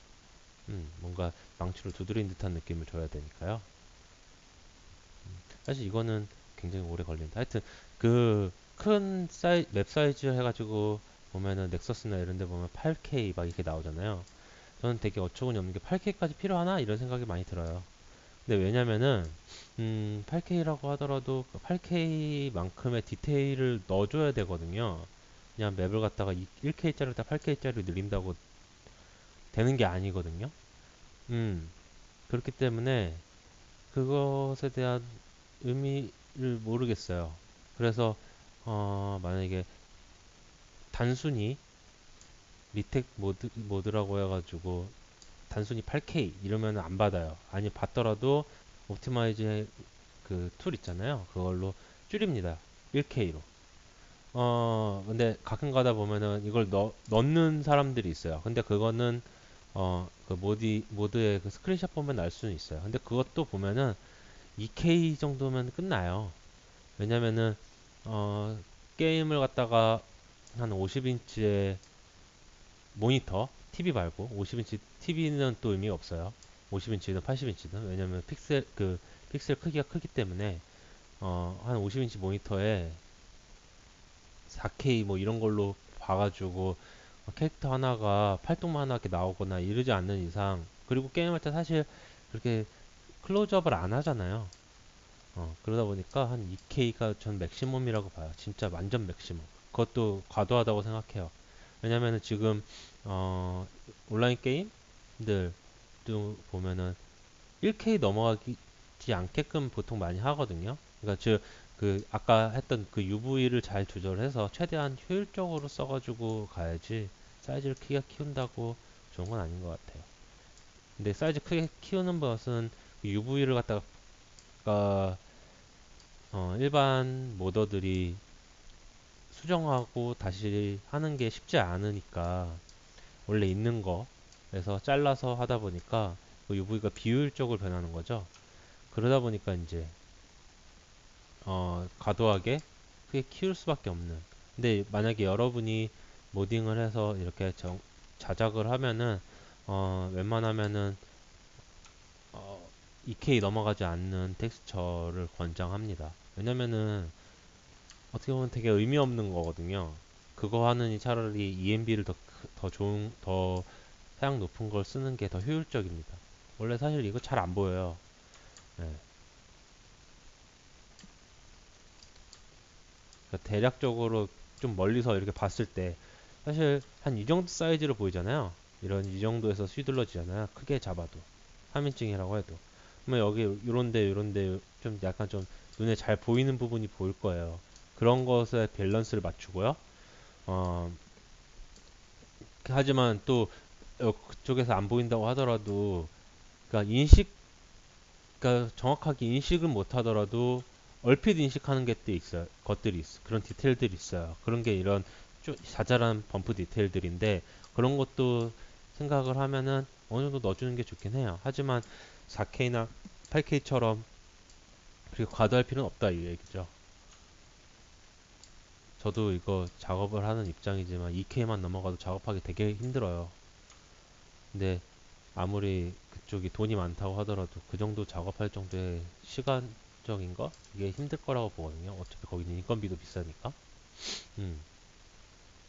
뭔가 망치로 두드린 듯한 느낌을 줘야 되니까요. 사실 이거는 굉장히 오래 걸립니다. 하여튼 그 큰 맵 사이즈 해가지고 보면은 넥서스나 이런 데 보면 8K 막 이렇게 나오잖아요. 저는 되게 어처구니 없는 게 8K까지 필요하나? 이런 생각이 많이 들어요. 근데 왜냐면은 8K라고 하더라도 8K만큼의 디테일을 넣어줘야 되거든요. 그냥 맵을 갖다가 1K짜리를 다 8K짜리 늘린다고 되는 게 아니거든요. 그렇기 때문에 그것에 대한 의미를 모르겠어요. 그래서 만약에 단순히 리텍 모드라고 해가지고 단순히 8K 이러면 안 받아요. 아니 받더라도 옵티마이즈 그 툴 있잖아요. 그걸로 줄입니다. 1K로. 근데 가끔 가다 보면은 이걸 넣는 사람들이 있어요. 근데 그거는 그 모드에 그 스크린샷 보면 알 수는 있어요. 근데 그것도 보면은 2K 정도면 끝나요. 왜냐면은 어, 게임을 갖다가 한 50인치의 모니터, TV 말고 50인치 TV는 또 의미가 없어요. 50인치든 80인치든 왜냐면 픽셀 크기가 크기 때문에 한 50인치 모니터에 4K 뭐 이런 걸로 봐가지고 캐릭터 하나가 팔뚝만하게 나오거나 이러지 않는 이상 그리고 게임할 때 사실 그렇게 클로즈업을 안 하잖아요. 그러다 보니까 한 2K가 전 맥시멈이라고 봐요. 진짜 완전 맥시멈. 그것도 과도하다고 생각해요. 왜냐면은 지금 온라인 게임들도 보면은 1K 넘어가지 않게끔 보통 많이 하거든요. 그러니까 그 아까 했던 그 UV를 잘 조절해서 최대한 효율적으로 써가지고 가야지 사이즈를 크게 키운다고 좋은 건 아닌 것 같아요. 근데 사이즈 크게 키우는 것은 UV를 갖다가 일반 모더들이 수정하고 다시 하는 게 쉽지 않으니까 원래 있는 거에서 잘라서 하다 보니까 그 UV가 비효율적으로 변하는 거죠. 그러다 보니까 이제 과도하게 크게 키울 수밖에 없는. 근데 만약에 여러분이 모딩을 해서 이렇게 자작을 하면은 웬만하면은 2K 넘어가지 않는 텍스처를 권장합니다. 왜냐면은 어떻게 보면 되게 의미 없는 거거든요. 그거 하느니 차라리 ENB를 더 좋은, 더 사양 높은 걸 쓰는 게 더 효율적입니다. 원래 사실 이거 잘 안 보여요. 네. 그러니까 대략적으로 좀 멀리서 이렇게 봤을 때 사실 한 이 정도 사이즈로 보이잖아요. 이 정도에서 휘둘러지잖아요. 크게 잡아도 3인칭이라고 해도. 그러면 여기 요런데 좀 약간 좀 눈에 잘 보이는 부분이 보일 거예요. 그런 것에 밸런스를 맞추고요. 어, 하지만 또 그쪽에서 안 보인다고 하더라도 그러니까 그러니까 정확하게 인식은 못 하더라도 얼핏 인식하는 것들이 있어. 그런 디테일들이 있어요. 그런 게 이런 자잘한 범프 디테일들인데 그런 것도 생각을 하면은 어느 정도 넣어주는 게 좋긴 해요. 하지만 4K나 8K처럼 그렇게 과도할 필요는 없다 이 얘기죠. 저도 이거 작업을 하는 입장이지만 2K만 넘어가도 작업하기 되게 힘들어요. 근데 아무리 그쪽이 돈이 많다고 하더라도 그 정도 작업할 정도의 시간적인 거? 이게 힘들 거라고 보거든요. 어차피 거기는 인건비도 비싸니까. 음.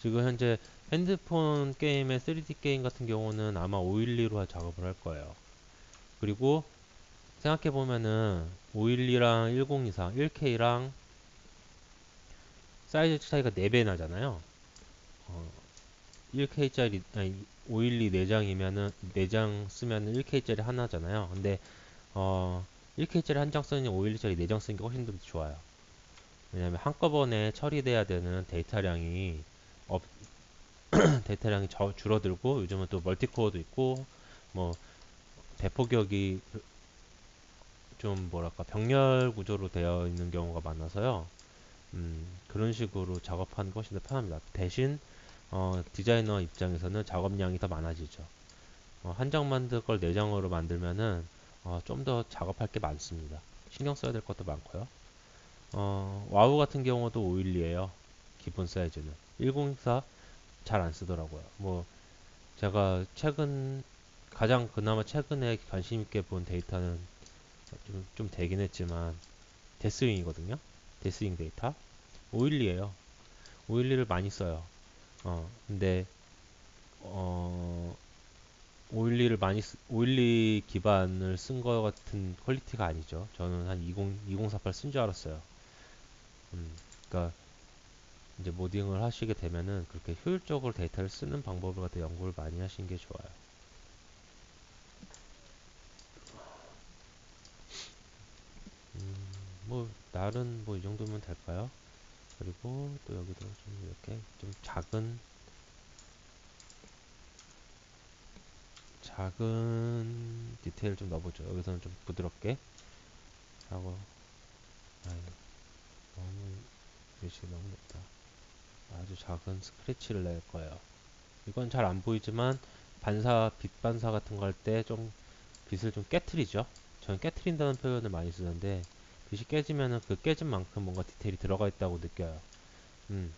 지금 현재 핸드폰 게임의 3D 게임 같은 경우는 아마 512로 작업을 할 거예요. 그리고 생각해보면은 512랑 1024, 1K랑 사이즈 차이가 4배 나잖아요. 어, 1K짜리, 아니, 512 4장이면은, 4장 쓰면은 1K짜리 하나잖아요. 근데 1K짜리 한 장 쓰는 512짜리 4장 쓰는 게 훨씬 더 좋아요. 왜냐면 한꺼번에 처리돼야 되는 데이터량이 업, 데이터량이 줄어들고 요즘은 또 멀티코어도 있고 뭐 대폭격이 좀 뭐랄까 병렬 구조로 되어 있는 경우가 많아서요. 그런 식으로 작업하는 것이 훨씬 더 편합니다. 대신 디자이너 입장에서는 작업량이 더 많아지죠. 한 장 만들 걸 4장으로 만들면은 좀 더 작업할 게 많습니다. 신경 써야 될 것도 많고요. 와우 같은 경우도 512예요. 기본 사이즈는. 1024 잘 안 쓰더라고요. 뭐 제가 그나마 최근에 관심 있게 본 데이터는 좀 되긴 했지만 데스윙이거든요. 데스윙 데이터. 512예요. 512를 많이 써요. 근데, 512를 512 기반을 쓴 거 같은 퀄리티가 아니죠. 저는 한 2048 쓴 줄 알았어요. 그러니까 이제 모딩을 하시게 되면은 그렇게 효율적으로 데이터를 쓰는 방법을 갖다 연구를 많이 하시는 게 좋아요. 뭐 날은 뭐 이 정도면 될까요? 그리고 또 여기도 좀 이렇게 좀 작은 디테일 좀 넣어보죠. 여기서는 좀 부드럽게 하고. 아유, 너무 글씨가 너무 높다. 아주 작은 스크래치를 낼 거예요. 이건 잘 안 보이지만 빛 반사 같은 거 할 때 좀 빛을 좀 깨트리죠. 저는 깨트린다는 표현을 많이 쓰는데 빛이 깨지면은 그 깨진 만큼 뭔가 디테일이 들어가 있다고 느껴요. 음.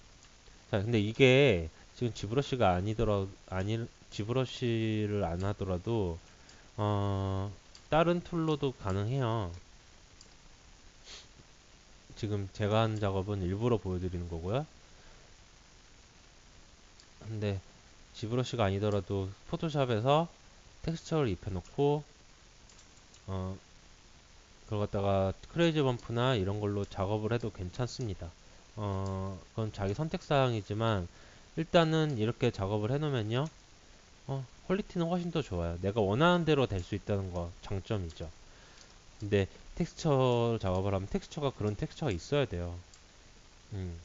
자, 근데 이게 지금 지브러시를 안 하더라도 다른 툴로도 가능해요. 지금 제가 한 작업은 일부러 보여드리는 거고요. 근데 지브러시가 아니더라도 포토샵에서 텍스처를 입혀놓고 어, 그걸 갖다가 크레이지 범프나 이런 걸로 작업을 해도 괜찮습니다. 그건 자기 선택 사항이지만 일단은 이렇게 작업을 해놓으면요, 퀄리티는 훨씬 더 좋아요. 내가 원하는 대로 될 수 있다는 거 장점이죠. 근데 텍스처 작업을 하면 그런 텍스처가 있어야 돼요. 음,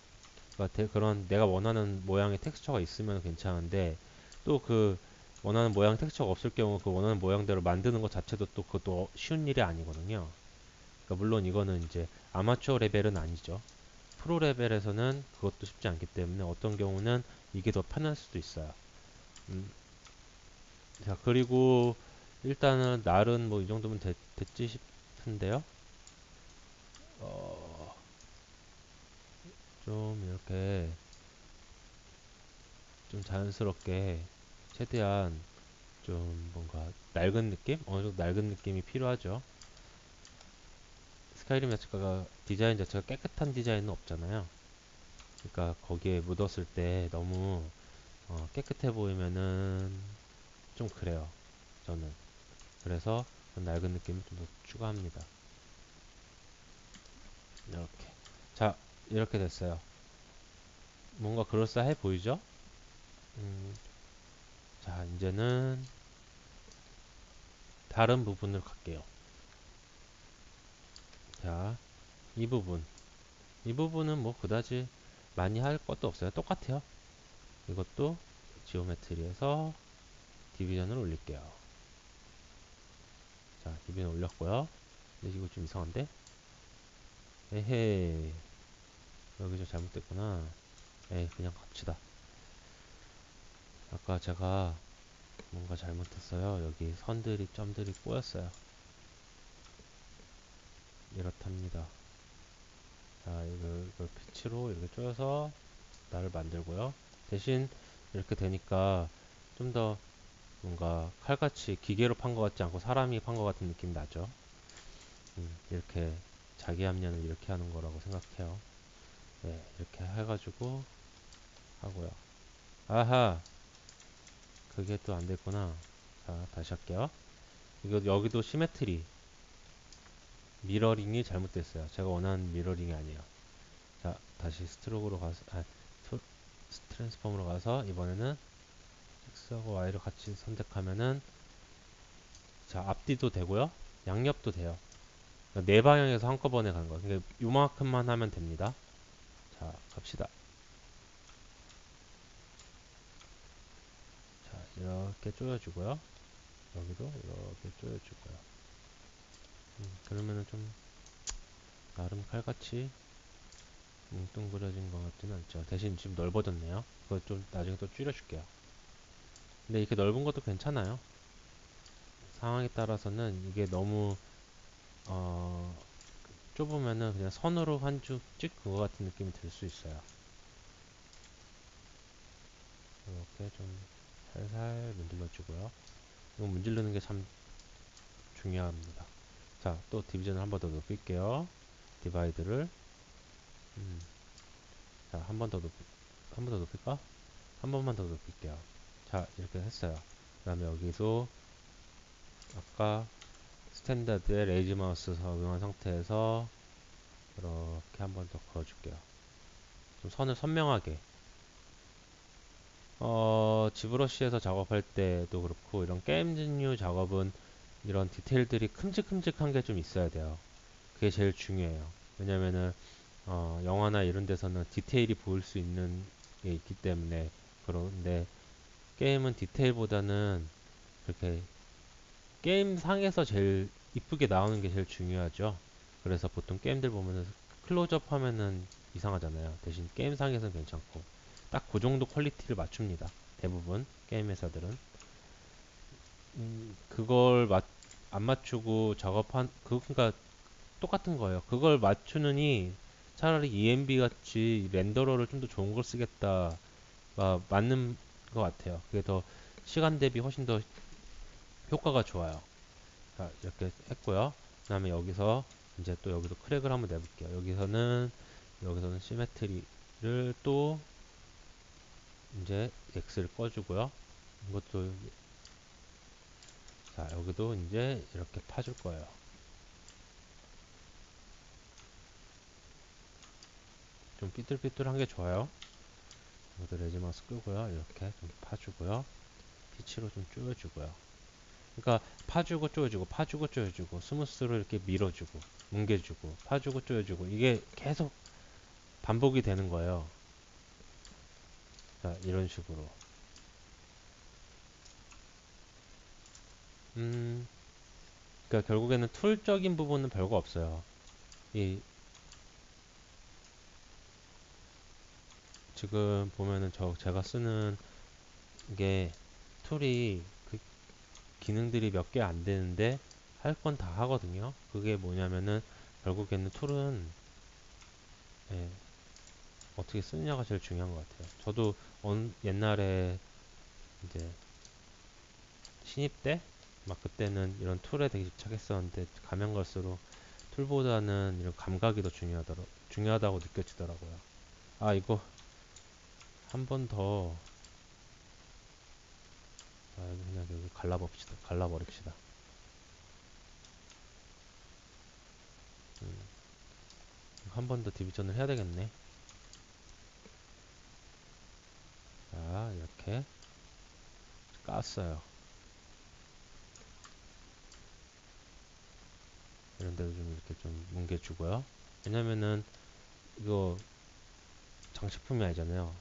그러니까 그런 내가 원하는 모양의 텍스처가 있으면 괜찮은데 또 그 원하는 모양 텍스처가 없을 경우 그 원하는 모양대로 만드는 것 자체도 또 그것도 쉬운 일이 아니거든요. 그러니까 물론 이거는 이제 아마추어 레벨은 아니죠. 프로 레벨에서는 그것도 쉽지 않기 때문에 어떤 경우는 이게 더 편할 수도 있어요. 음, 자, 그리고 일단은 날은 뭐 이 정도면 됐지 싶은데요. 어, 좀 이렇게 좀 자연스럽게 최대한 좀 뭔가 낡은 느낌? 어느 정도 낡은 느낌이 필요하죠. 스카이림 자체가 디자인 자체가 깨끗한 디자인은 없잖아요. 그러니까 거기에 묻었을 때 너무 깨끗해 보이면은 좀 그래요. 저는. 그래서 그 낡은 느낌을 좀 더 추가합니다. 이렇게. 자, 이렇게 됐어요. 뭔가 그럴싸해 보이죠? 음, 자, 이제는 다른 부분을 갈게요. 자, 이 부분. 이 부분은 뭐 그다지 많이 할 것도 없어요. 똑같아요. 이것도 지오메트리에서 디비전을 올릴게요. 자, 디비전 올렸고요. 근데 이거 좀 이상한데? 에헤이. 여기 좀 잘못됐구나. 에이, 그냥 갑시다. 아까 제가 뭔가 잘못했어요. 여기 선들이, 점들이 꼬였어요. 이렇답니다. 자, 이걸 피치로 이렇게 쪼여서 나를 만들고요. 대신 이렇게 되니까 좀 더 뭔가 칼같이 기계로 판 것 같지 않고 사람이 판 것 같은 느낌 나죠. 이렇게 자기 합리화는 이렇게 하는 거라고 생각해요. 네, 이렇게 해가지고 하고요. 아하, 그게 또 안 됐구나. 자, 다시 할게요. 이거 여기도 시메트리, 미러링이 잘못됐어요. 제가 원하는 미러링이 아니에요. 자, 다시 스트로크로 가서, 트랜스폼으로 가서 이번에는 X하고 Y를 같이 선택하면은 자, 앞뒤도 되고요. 양옆도 돼요. 그러니까 네 방향에서 한꺼번에 가는 거예요. 그러니까 요만큼만 하면 됩니다. 자, 갑시다. 자, 이렇게 조여주고요. 여기도 이렇게 조여주고요. 그러면은 좀 나름 칼같이 뭉뚱그려진 것 같지는 않죠. 대신 지금 넓어졌네요. 그거 좀 나중에 또 줄여줄게요. 근데 이렇게 넓은 것도 괜찮아요. 상황에 따라서는 이게 너무 어, 좁으면은 그냥 선으로 한 쭉 찍은 것 같은 느낌이 들 수 있어요. 이렇게 좀 살살 문질러주고요. 이거 문지르는 게 참 중요합니다. 자, 또 디비전을 한 번 더 높일게요. 디바이드를 자, 한 번 더 높일까? 한 번만 더 높일게요. 자, 이렇게 했어요. 그 다음에 여기서 아까 스탠다드의 레이즈 마우스 적용한 상태에서 이렇게 한 번 더 그어줄게요. 좀 선을 선명하게. 지브러시에서 작업할 때도 그렇고 이런 게임즈뉴 작업은 이런 디테일들이 큼직큼직한 게 좀 있어야 돼요. 그게 제일 중요해요. 왜냐면은 영화나 이런 데서는 디테일이 보일 수 있는 게 있기 때문에. 그런데 게임은 디테일보다는 그렇게 게임 상에서 제일 이쁘게 나오는 게 제일 중요하죠. 그래서 보통 게임들 보면은 클로즈업 하면은 이상하잖아요. 대신 게임 상에서는 괜찮고 딱 그 정도 퀄리티를 맞춥니다. 대부분 게임 회사들은 그걸 안 맞추고 그러니까 똑같은 거예요. 그걸 맞추느니 차라리 ENB 같이 렌더러를 좀 더 좋은 걸 쓰겠다가 맞는 것 같아요. 그게 더 시간 대비 훨씬 더 효과가 좋아요. 자, 이렇게 했고요. 그 다음에 여기서 이제 또 여기도 크랙을 한번 내볼게요. 여기서는 시메트리를 또 이제 X를 꺼주고요. 이것도 자, 여기도 이제 이렇게 파줄 거예요. 좀 삐뚤삐뚤한 게 좋아요. 여기도 레지마우스 끄고요. 이렇게 좀 파주고요. 피치로 좀 조여주고요. 그러니까 파주고 조여주고 파주고 조여주고 스무스로 이렇게 밀어주고 뭉개주고 파주고 조여주고 이게 계속 반복이 되는 거예요. 자, 이런 식으로. 그러니까 결국에는 툴적인 부분은 별거 없어요. 이 지금 보면은 제가 쓰는 게 툴이 그 기능들이 몇 개 안 되는데 할 건 다 하거든요. 그게 뭐냐면은 결국에는 툴은 예, 어떻게 쓰느냐가 제일 중요한 것 같아요. 저도 옛날에 이제 신입 때 막 그때는 이런 툴에 되게 집착했었는데 가면 갈수록 툴보다는 이런 감각이 더 중요하다고 느껴지더라고요. 아, 이거 한 번 더, 그냥 여기 갈라버립시다. 한 번 더 디비전을 해야 되겠네. 자, 이렇게 깠어요. 이런 데도 좀 이렇게 좀 뭉개주고요. 왜냐면은 이거 장식품이 아니잖아요.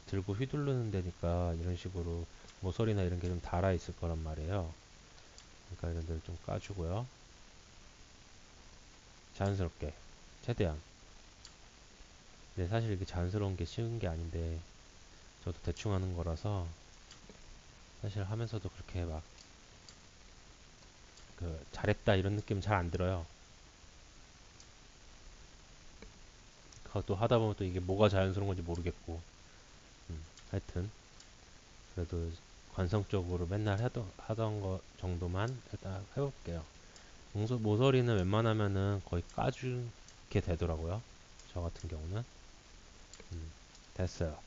들고 휘두르는 데니까 이런 식으로 모서리나 이런 게 좀 달아 있을 거란 말이에요. 그러니까 이런 데를 좀 까주고요. 자연스럽게 최대한. 근데 사실 이게 자연스러운 게 쉬운 게 아닌데 저도 대충 하는 거라서 사실 하면서도 그렇게 막 그 잘했다 이런 느낌 잘 안 들어요. 그것도 하다 보면 또 이게 뭐가 자연스러운 건지 모르겠고 하여튼 그래도 관성적으로 맨날 하던 거 정도만 일단 해볼게요. 모서리는 웬만하면은 거의 까주게 되더라고요. 저 같은 경우는 됐어요.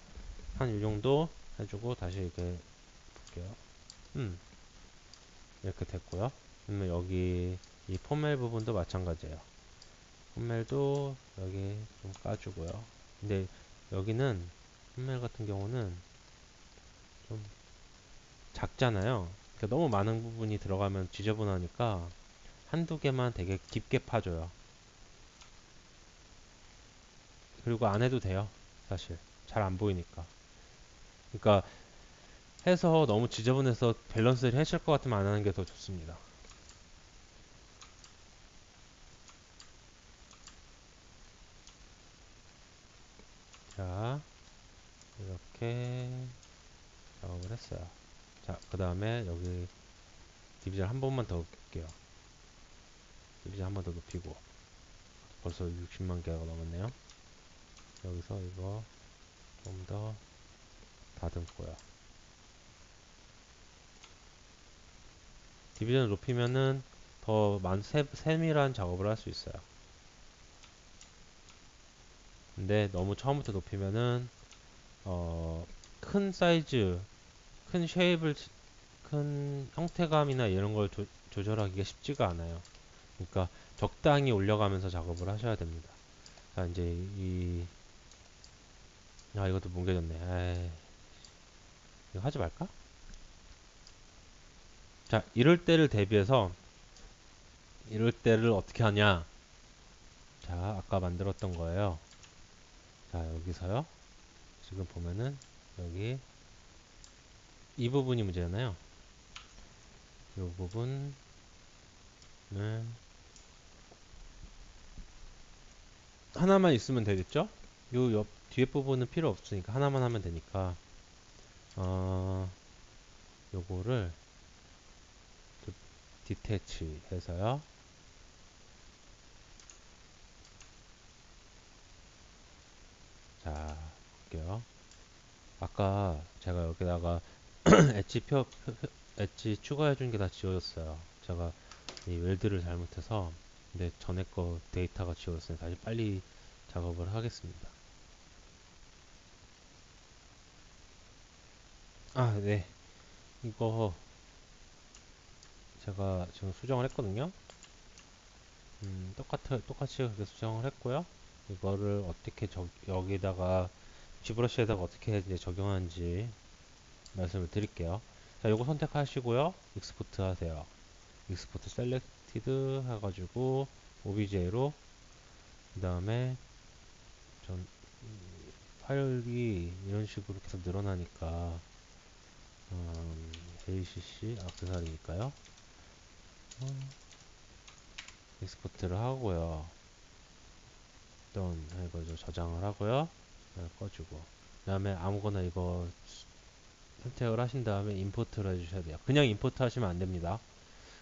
한 이 정도 해주고 다시 이렇게 볼게요. 음, 이렇게 됐고요. 그러면 여기 이 포멜 부분도 마찬가지예요. 포멜도 여기 좀 까주고요. 근데 여기는 포멜 같은 경우는 좀 작잖아요. 그러니까 너무 많은 부분이 들어가면 지저분하니까 한두 개만 되게 깊게 파줘요. 그리고 안 해도 돼요. 사실 잘 안 보이니까. 그러니까 해서 너무 지저분해서 밸런스를 해칠 것 같으면 안 하는 게 더 좋습니다. 자, 이렇게 작업을 했어요. 자, 그 다음에 여기 디비전 한 번만 더 볼게요. 디비전 한 번 더 높이고 벌써 60만 개가 넘었네요. 여기서 이거 좀 더 다듬고요. 디비전을 높이면은 더 세밀한 작업을 할 수 있어요. 근데 너무 처음부터 높이면은 큰 사이즈, 큰 쉐입을, 큰 형태감이나 이런 걸 조절하기가 쉽지가 않아요. 그러니까 적당히 올려가면서 작업을 하셔야 됩니다. 자, 이제 이것도 뭉개졌네. 에이, 이거 하지 말까? 자, 이럴 때를 어떻게 하냐? 자, 아까 만들었던 거예요. 자, 여기서요. 지금 보면은 여기 이 부분이 문제잖아요. 이 부분을 하나만 있으면 되겠죠? 요 옆 뒤에 부분은 필요 없으니까 하나만 하면 되니까 요거를 디태치 해서요. 자, 볼게요. 아까 제가 여기다가 엣지 추가해 준 게 다 지워졌어요. 제가 이 웰드를 잘못해서 근데 전에 거 데이터가 지워졌어요. 다시 빨리 작업을 하겠습니다. 아, 네. 이거 제가 지금 수정을 했거든요. 똑같이 그렇게 수정을 했고요. 이거를 어떻게 여기다가 G브러쉬에다가 어떻게 이제 적용하는지 말씀을 드릴게요. 자, 요거 선택하시고요. 익스포트 하세요. 익스포트 셀렉티드 해가지고 OBJ로 그 다음에 전 파일이 이런 식으로 계속 늘어나니까 ACC 악세사리니까요. 익스포트를 하고요. 이거 저장을 하고요. 꺼주고 그 다음에 아무거나 이거 선택을 하신 다음에 임포트를 해주셔야 돼요. 그냥 임포트 하시면 안 됩니다.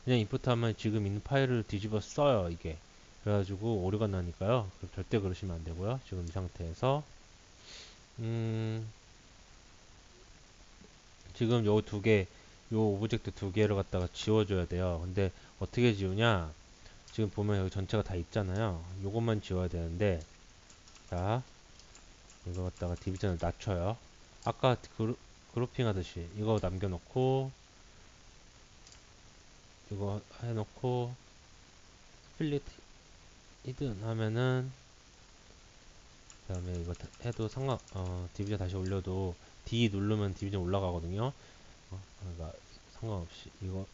그냥 임포트 하면 지금 있는 파일을 뒤집어 써요, 이게. 그래가지고 오류가 나니까요. 절대 그러시면 안 되고요. 지금 이 상태에서 지금 요 오브젝트 두 개를 갖다가 지워줘야 돼요. 근데 어떻게 지우냐? 지금 보면 여기 전체가 다 있잖아요. 요것만 지워야 되는데, 자, 이거 갖다가 디비전을 낮춰요. 아까 그룹핑 하듯이 이거 남겨놓고, 이거 해놓고, 스플릿 히든 하면은, 그 다음에 이거 해도 디비전 다시 올려도 D 누르면 디비전 올라가거든요. 그러니까 상관없이 이거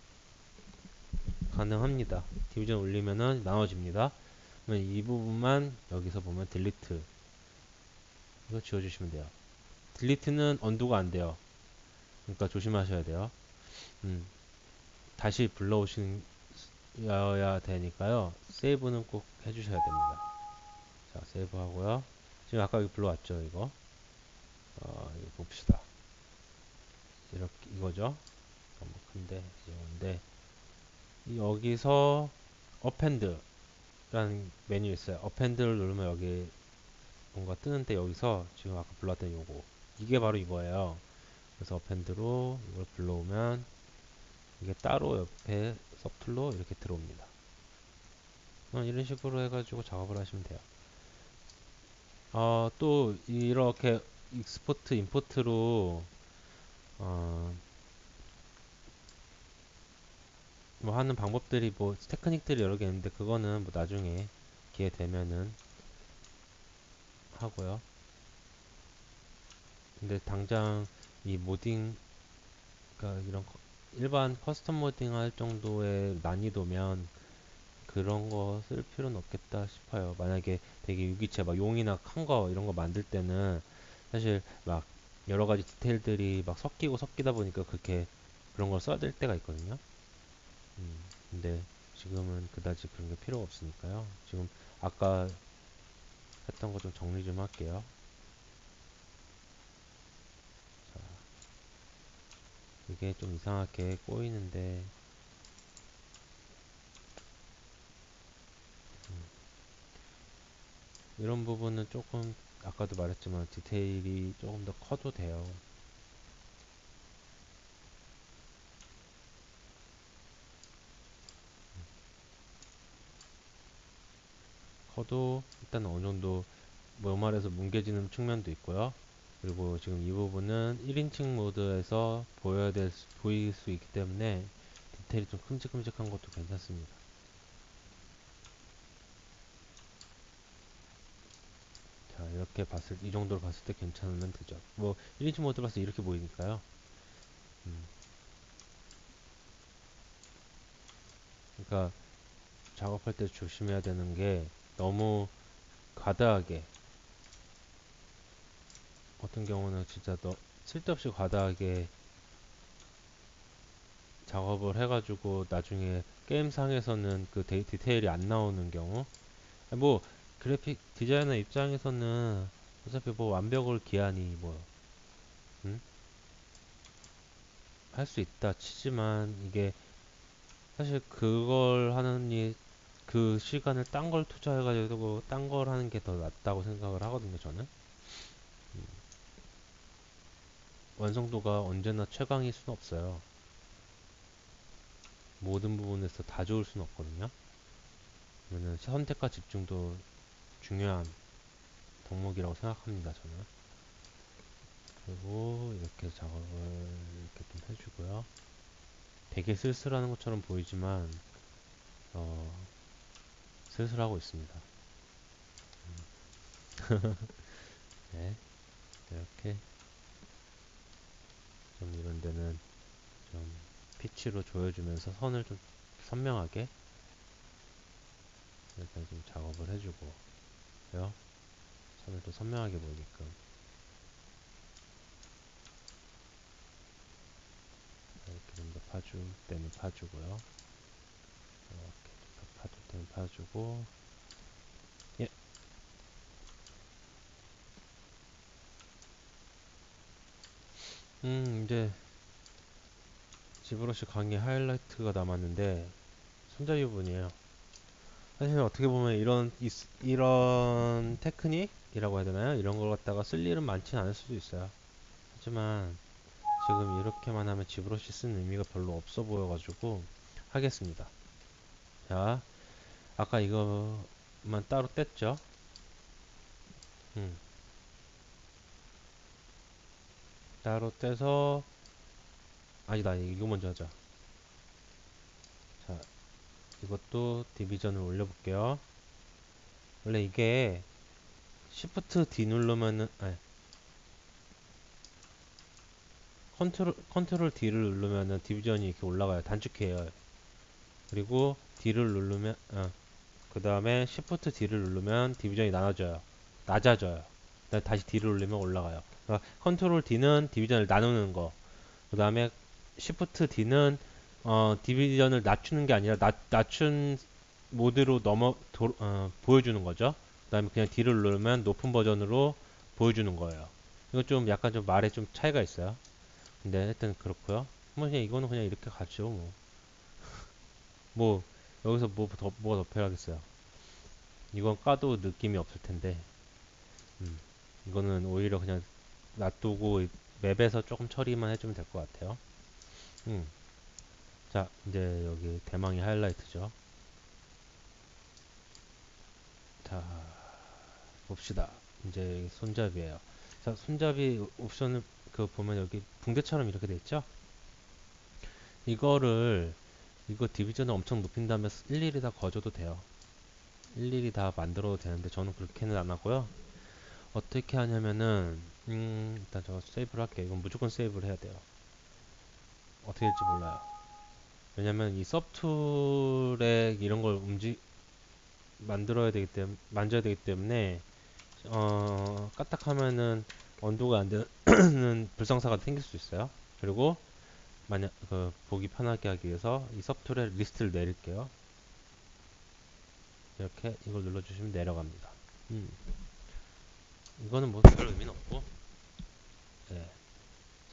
가능합니다. 디비전 올리면은 나눠집니다. 그러면 이 부분만 여기서 보면 딜리트 이거 지워주시면 돼요. 딜리트는 언두가 안 돼요. 그러니까 조심하셔야 돼요. 음, 다시 불러오셔야 되니까요. 세이브는 꼭 해주셔야 됩니다. 자, 세이브 하고요. 지금 아까 여기 불러왔죠, 이거. 이거 봅시다. 이렇게 이거죠. 너무 큰데 이건데 여기서 어펜드라는 메뉴 있어요. 어펜드를 누르면 여기 뭔가 뜨는데 여기서 지금 아까 불렀던 요거 이게 바로 이거예요. 그래서 어펜드로 이걸 불러오면 이게 따로 옆에 서툴로 이렇게 들어옵니다. 이런 식으로 해가지고 작업을 하시면 돼요. 또 이렇게 익스포트, 임포트로 뭐 하는 방법들이 뭐 테크닉들이 여러 개 있는데 그거는 뭐 나중에 기회 되면은 하고요. 근데 당장 이 모딩, 그러니까 이런 일반 커스텀 모딩 할 정도의 난이도면 그런 거 쓸 필요는 없겠다 싶어요. 만약에 되게 유기체 막 용이나 큰 거 이런 거 만들 때는 사실 막 여러 가지 디테일들이 막 섞이다 보니까 그렇게 그런 걸 써야 될 때가 있거든요. 근데 지금은 그다지 그런 게 필요가 없으니까요. 지금 아까 했던 거 좀 정리 좀 할게요. 자, 이게 좀 이상하게 꼬이는데 이런 부분은 조금 아까도 말했지만 디테일이 조금 더 커도 돼요. 커도 일단 어느 정도 뭐 말해서 뭉개지는 측면도 있고요. 그리고 지금 이 부분은 1인칭 모드에서 보일 수 있기 때문에 디테일이 좀 큼직큼직한 것도 괜찮습니다. 자, 이 정도로 봤을 때 괜찮으면 되죠. 뭐, 1인칭 모드 봤을 때 이렇게 보이니까요. 음, 그러니까 작업할 때 조심해야 되는 게 너무 과다하게, 어떤 경우는 진짜 쓸데없이 과다하게 작업을 해가지고 나중에 게임상에서는 그 디테일이 안 나오는 경우. 뭐, 그래픽 디자이너 입장에서는 어차피 뭐 완벽을 기하니 뭐, 할 수 있다 치지만 이게 사실 그걸 하느니 그 시간을 딴 걸 투자해가지고 딴 걸 하는 게 더 낫다고 생각을 하거든요, 저는. 완성도가 언제나 최강일 수는 없어요. 모든 부분에서 다 좋을 수는 없거든요. 그러면 선택과 집중도 중요한 덕목이라고 생각합니다, 저는. 그리고 이렇게 작업을 이렇게 좀 해주고요. 되게 쓸쓸한 것처럼 보이지만 어, 쓸쓸하고 있습니다. 네, 이렇게 좀 이런 데는 좀 피치로 조여주면서 선을 좀 선명하게 이렇게 좀 작업을 해주고요. 선을 또 선명하게 보이게끔 이렇게 좀 더 파줄 때는 파주고요. 이렇게 좀 더 파줄 때는 파주고. 예, 이제 지브러시 강의 하이라이트가 남았는데 손잡이 부분이에요. 사실 어떻게 보면 이런 테크닉이라고 해야 되나요? 이런 걸 갖다가 쓸 일은 많진 않을 수도 있어요. 하지만 지금 이렇게만 하면 지브러시 쓰는 의미가 별로 없어 보여가지고 하겠습니다. 자, 아까 이거만 따로 뗐죠? 음, 따로 떼서 아니다, 이거 먼저 하자. 자, 이것도 디비전을 올려볼게요. 원래 이게 Shift D 누르면은 아니, 컨트롤 D를 누르면은 디비전이 이렇게 올라가요. 단축해요. 그리고 D를 누르면 그 다음에 Shift D를 누르면 디비전이 낮아져요. 다시 D를 누르면 올라가요. 그러니까 컨트롤 D는 디비전을 나누는 거. 그 다음에 Shift D는 디비전을 낮추는 게 아니라 낮춘 모드로 보여주는 거죠. 그 다음에 그냥 D를 누르면 높은 버전으로 보여주는 거예요. 이거 좀 약간 좀 말에 좀 차이가 있어요. 근데 하여튼 그렇고요. 뭐 그냥 이거는 그냥 이렇게 가죠. 뭐 여기서 뭐가 더 필요하겠어요. 이건 까도 느낌이 없을 텐데, 이거는 오히려 그냥 놔두고 맵에서 조금 처리만 해주면 될 것 같아요. 음. 자, 이제 여기 대망의 하이라이트죠. 자, 봅시다. 이제 손잡이에요. 자, 손잡이 옵션을 그 보면 여기 붕대처럼 이렇게 돼 있죠? 이거를 이거 디비전을 엄청 높인 다음에 일일이 다 거줘도 돼요. 일일이 다 만들어도 되는데 저는 그렇게는 안 하고요. 어떻게 하냐면은 일단 저 세이브를 할게요. 이건 무조건 세이브를 해야 돼요. 어떻게 될지 몰라요. 왜냐면 이 서브툴에 이런 걸 만져야 되기 때문에 까딱하면은 언도가 안 되는 불상사가 생길 수 있어요. 그리고 만약 그 보기 편하게 하기 위해서 이 서브툴에 리스트를 내릴게요. 이렇게 이걸 눌러주시면 내려갑니다. 음, 이거는 뭐 별 의미는 없고, 네.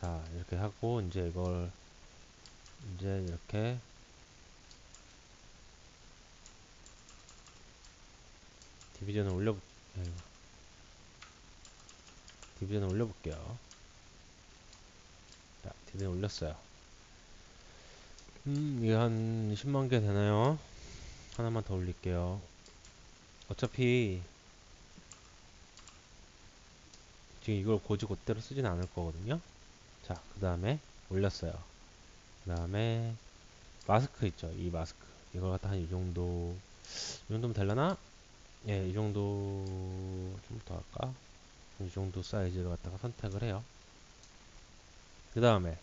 자 이렇게 하고 이제 이걸 이제 이렇게 디비전을 올려 네, 디비전을 올려볼게요. 자, 디비전 올렸어요. 이게 한 10만 개 되나요? 하나만 더 올릴게요. 어차피 지금 이걸 곧대로 쓰진 않을 거거든요. 자, 그 다음에 올렸어요. 그 다음에 마스크 있죠. 이 마스크. 이걸 갖다 한 이 정도면 되려나? 예, 이 정도 좀 더 할까? 이 정도 사이즈를 갖다가 선택을 해요. 그 다음에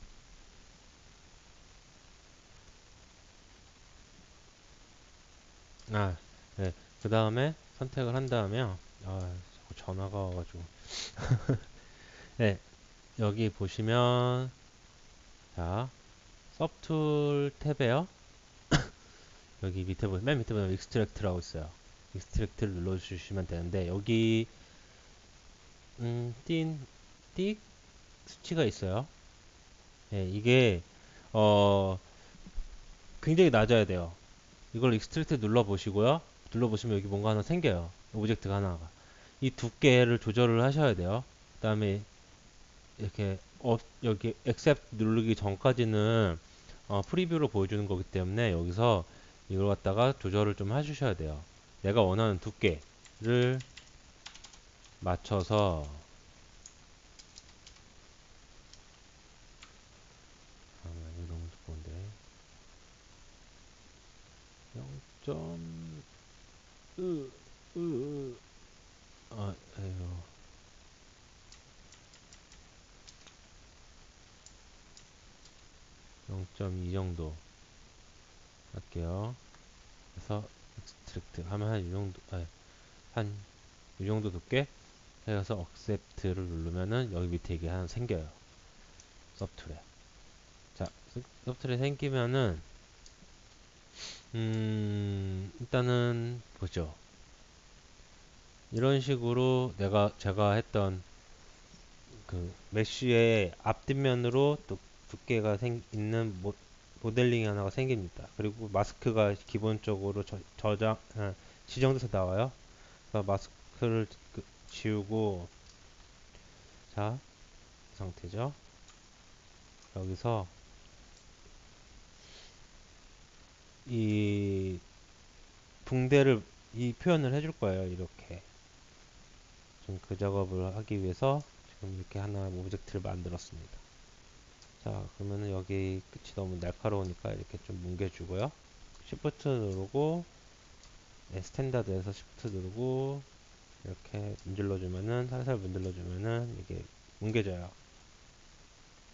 네. 그 다음에 선택을 한 다음에요. 자꾸 전화가 와가지고. 네, 여기 보시면 자, 서브툴 탭에요. 여기 맨 밑에 보면 익스트랙트라고 있어요. 익스트랙트를 눌러주시면 되는데 여기 띡 수치가 있어요. 예, 이게 어 굉장히 낮아야 돼요. 이걸 익스트랙트 눌러보시고요. 눌러보시면 여기 뭔가 하나 생겨요. 오브젝트가 하나가. 이 두께를 조절을 하셔야 돼요. 그 다음에 이렇게 여기 accept 누르기 전까지는 프리뷰로 보여주는 거기 때문에 여기서 이걸 갖다가 조절을 좀 해주셔야 돼요. 내가 원하는 두께를 맞춰서 이거 너무 두꺼운데 0. 에휴. 0.2 정도 할게요. 그래서 extract 하면 한 이 정도, 한 이 정도 두께 해서 accept를 누르면은 여기 밑에 이게 하나 생겨요. 서브툴에. 자, 서브툴에 생기면은 일단은 보죠. 이런 식으로 제가 했던 그 메쉬의 앞뒷면으로 또 두께가 있는 모델링이 하나가 생깁니다. 그리고 마스크가 기본적으로 지정돼서 나와요. 그래서 마스크를 지우고, 자, 이 상태죠. 여기서 이 붕대를 이 표현을 해줄 거예요. 이렇게 지금 그 작업을 하기 위해서 지금 이렇게 하나 오브젝트를 만들었습니다. 자, 그러면은 여기 끝이 너무 날카로우니까 이렇게 좀 뭉개주고요. Shift 누르고, 스탠다드에서 Shift 누르고 이렇게 문질러주면은, 살살 문질러주면은 이게 뭉개져요.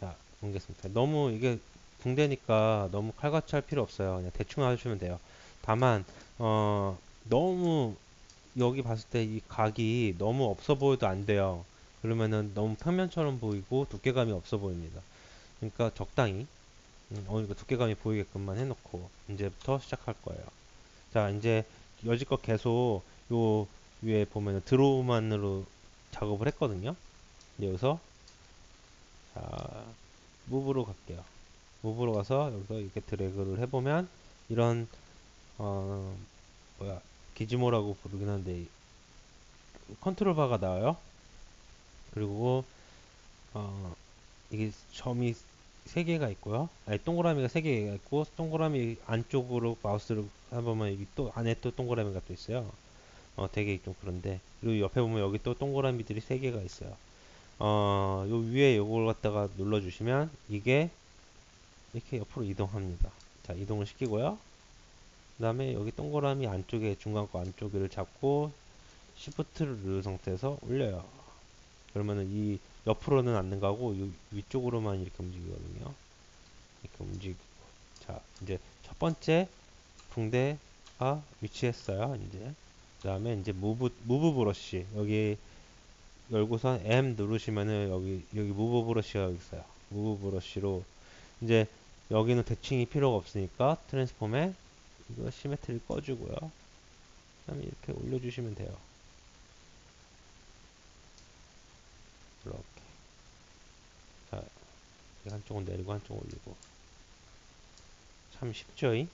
자, 뭉갰습니다. 너무 이게 붕대니까 너무 칼같이 할 필요 없어요. 그냥 대충 하시면 돼요. 다만 너무 여기 봤을 때 이 각이 너무 없어 보여도 안 돼요. 그러면은 너무 평면처럼 보이고 두께감이 없어 보입니다. 그러니까 적당히 이거 두께감이 보이게끔만 해놓고 이제부터 시작할 거예요. 자, 이제 여지껏 계속 요 위에 보면은 드로우만으로 작업을 했거든요. 여기서 자, 무브로 갈게요. 무브로 가서 여기서 이렇게 드래그를 해보면 이런 어 뭐야 기즈모라고 부르긴 한데 컨트롤 바가 나와요. 그리고 어 이게 점이 3개가 있고요. 아니 동그라미가 3개가 있고 동그라미 안쪽으로 마우스를 해보면 여기 또 안에 또 동그라미가 또 있어요. 되게 좀 그런데 그리고 옆에 보면 여기 또 동그라미들이 3개가 있어요. 요 위에 요걸 갖다가 눌러주시면 이게 이렇게 옆으로 이동합니다. 자, 이동을 시키고요. 그 다음에 여기 동그라미 안쪽에 중간 거 안쪽을 잡고 Shift를 누른 상태에서 올려요. 그러면은 이 옆으로는 안 가고 위쪽으로만 이렇게 움직이거든요. 이렇게 움직이고. 자, 이제 첫 번째 붕대가 위치했어요. 이제 그 다음에 이제 무브 브러쉬 여기 열고선 M 누르시면은 여기 무브 브러쉬가 여기 있어요. 무브 브러쉬로 이제 여기는 대칭이 필요가 없으니까 트랜스폼에 이거 시메트리 꺼주고요. 그 다음에 이렇게 올려주시면 돼요. 이렇게. 자, 한쪽은 내리고 한쪽은 올리고. 참 쉽죠잉?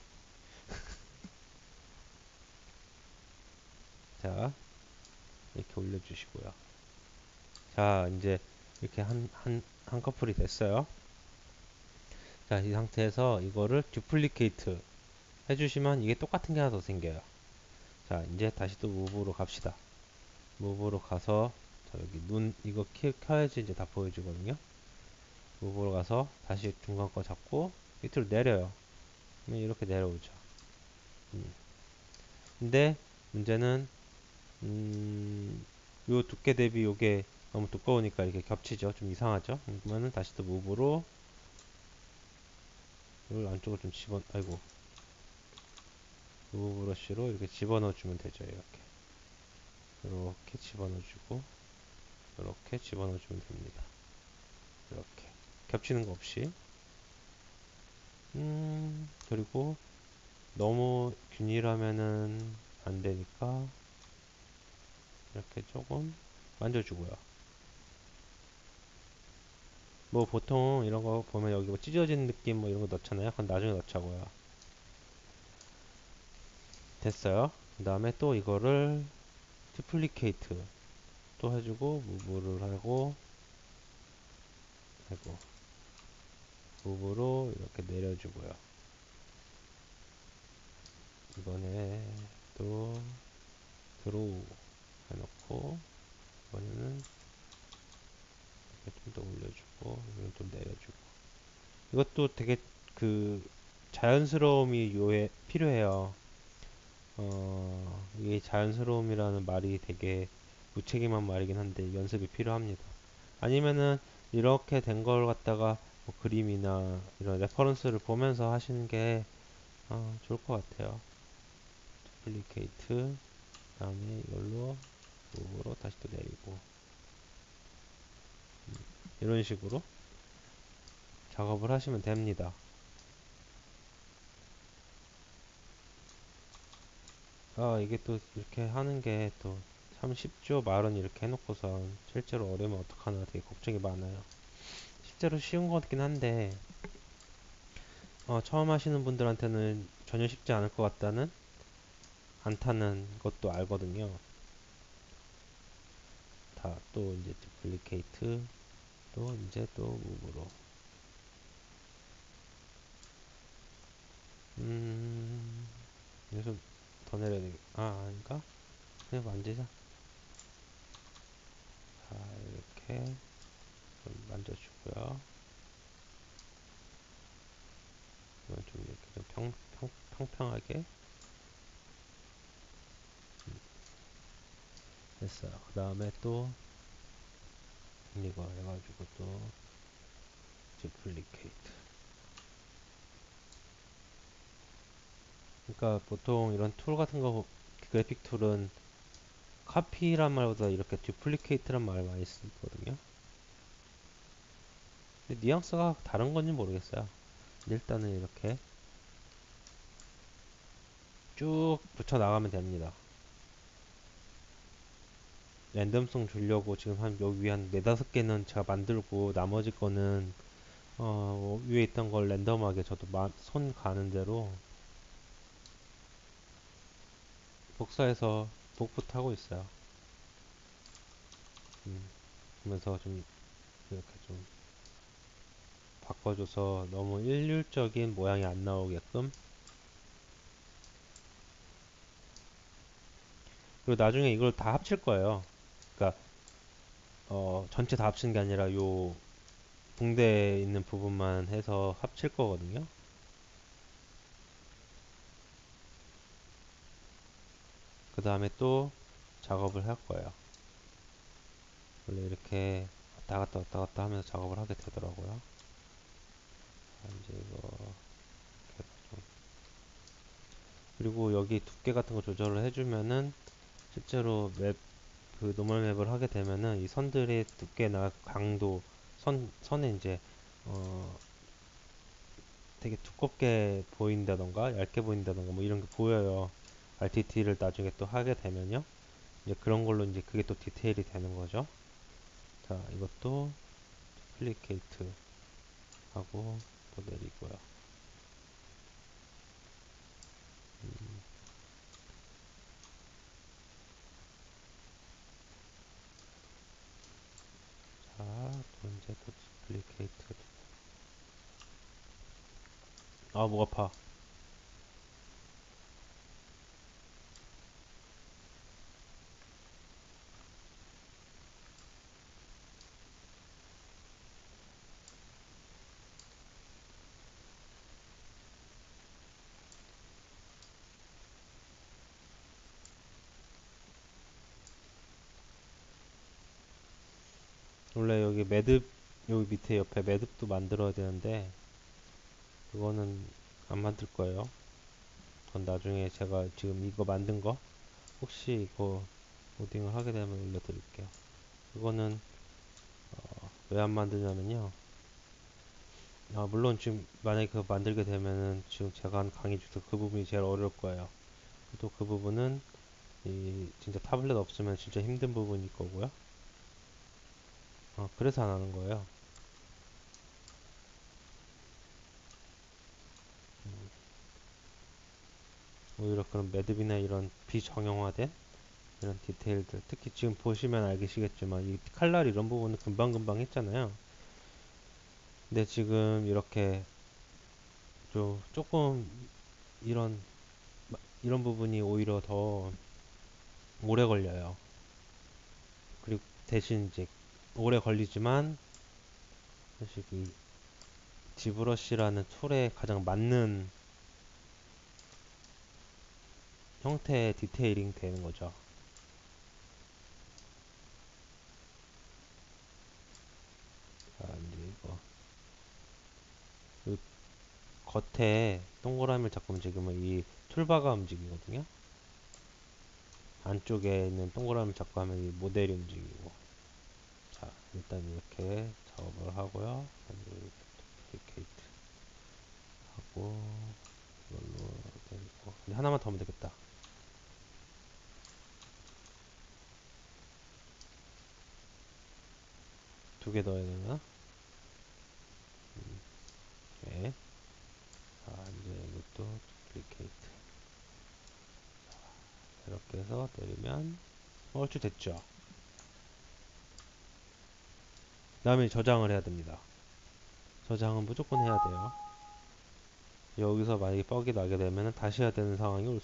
자, 이렇게 올려주시고요. 자, 이제 이렇게 한 커플이 됐어요. 자, 이 상태에서 이거를 듀플리케이트 해주시면 이게 똑같은 게 하나 더 생겨요. 자, 이제 다시 또 무브로 갑시다. 무브로 가서 여기 눈 이거 켜야지 이제 다 보여주거든요. 무브로 가서 다시 중간 거 잡고 밑으로 내려요. 그러면 이렇게 내려오죠. 근데 문제는 요 두께 대비 요게 너무 두꺼우니까 이렇게 겹치죠. 좀 이상하죠. 그러면은 다시 또 무브로 이걸 안쪽으로 좀 아이고, 무브 브러쉬로 이렇게 집어넣어 주면 되죠. 이렇게 집어넣어 주고 이렇게 집어넣어 주면 됩니다. 이렇게 겹치는 거 없이. 그리고 너무 균일하면은 안 되니까 이렇게 조금 만져주고요. 뭐 보통 이런 거 보면 여기 뭐 찢어진 느낌 뭐 이런 거 넣잖아요. 그건 나중에 넣자고요. 됐어요. 그 다음에 또 이거를 디플리케이트 또 해주고 무브를 하고 아이고 무브로 이렇게 내려주고요. 이번에 또 드로우 해놓고 이번에는 좀 더 올려주고 이건 좀 내려주고 이것도 되게 그 자연스러움이 필요해요. 이게 자연스러움이라는 말이 되게 무책임한 말이긴 한데 연습이 필요합니다. 아니면은 이렇게 된 걸 갖다가 뭐 그림이나 이런 레퍼런스를 보면서 하시는 게 좋을 것 같아요. 듀플리케이트 다음에 이걸로 무브로 다시 또 내리고 이런 식으로 작업을 하시면 됩니다. 이게 또 이렇게 하는 게 또 참 쉽죠. 말은 이렇게 해놓고서 실제로 어려우면 어떡하나 되게 걱정이 많아요. 실제로 쉬운 거긴 한데 처음 하시는 분들한테는 전혀 쉽지 않을 것 같다는 않다는 것도 알거든요. 다 또 이제 디플리케이트 또 이제 또 무브로 그래서 더 내려야 되겠 아닌가? 그냥 만지자. 자 이렇게 좀 만져주고요. 이건 좀 이렇게 좀 평평하게 됐어요. 그 다음에 또 이거 해가지고 또 디플리케이트. 그러니까 보통 이런 툴 같은 거 그래픽 툴은 카피란 말보다 이렇게 디플리케이트란 말을 많이 쓰거든요. 근데 뉘앙스가 다른 건지 모르겠어요. 일단은 이렇게 쭉 붙여 나가면 됩니다. 랜덤성 주려고 지금 여기 한 네다섯 개는 제가 만들고 나머지 거는 위에 있던 걸 랜덤하게 저도 손 가는 대로 복사해서 복붙 하고 있어요. 그러면서 좀 이렇게 좀 바꿔줘서 너무 일률적인 모양이 안 나오게끔. 그리고 나중에 이걸 다 합칠 거예요. 그러니까 전체 다 합치는 게 아니라 요 붕대에 있는 부분만 해서 합칠 거거든요. 그 다음에 또 작업을 할 거예요. 원래 이렇게 왔다 갔다 왔다 갔다 하면서 작업을 하게 되더라고요. 이제 이거 좀 그리고 여기 두께 같은 거 조절을 해주면은 실제로 그 노멀 맵을 하게 되면은 이 선들의 두께나 강도, 선에 이제 어 되게 두껍게 보인다던가 얇게 보인다던가 뭐 이런 게 보여요. RTT를 나중에 또 하게 되면요. 이제 그런 걸로 이제 그게 또 디테일이 되는 거죠. 자, 이것도 플리케이트 하고 또 내리고요. 자, 또 이제 또 플리케이트. 목 아파. 원래 여기 매듭, 여기 밑에 옆에 매듭도 만들어야 되는데 그거는 안 만들 거예요. 그건 나중에 제가 지금 이거 만든 거 혹시 이거 로딩을 하게 되면 올려드릴게요. 이거는 왜 안 만드냐면요. 물론 지금 만약에 그거 만들게 되면은 지금 제가 한 강의 중에서 그 부분이 제일 어려울 거예요. 또 그 부분은 이 진짜 타블렛 없으면 진짜 힘든 부분일 거고요. 그래서 안 하는 거예요. 오히려 그런 매듭이나 이런 비정형화된 이런 디테일들, 특히 지금 보시면 알겠지만 이 칼날 이런 부분은 금방금방 했잖아요. 근데 지금 이렇게 좀 조금 이런 이런 부분이 오히려 더 오래 걸려요. 그리고 대신 이제 오래 걸리지만 사실 이 지브러시라는 툴에 가장 맞는 형태의 디테일링 되는 거죠. 자, 이제 이거 이 겉에 동그라미를 자꾸 움직이면 이 툴바가 움직이거든요. 안쪽에 있는 동그라미 자꾸 하면 이 모델이 움직이고. 자, 일단 이렇게 작업을 하고요. 듀플리케이트 하고 이걸로 되고. 근데 하나만 더 하면 되겠다. 두 개 넣어야 되나? 네. 자, 이제 이것도 듀플리케이트. 이렇게 해서 내리면 얼추 됐죠. 그 다음에 저장을 해야 됩니다. 저장은 무조건 해야 돼요. 여기서 만약에 뻑이 나게 되면 다시 해야 되는 상황이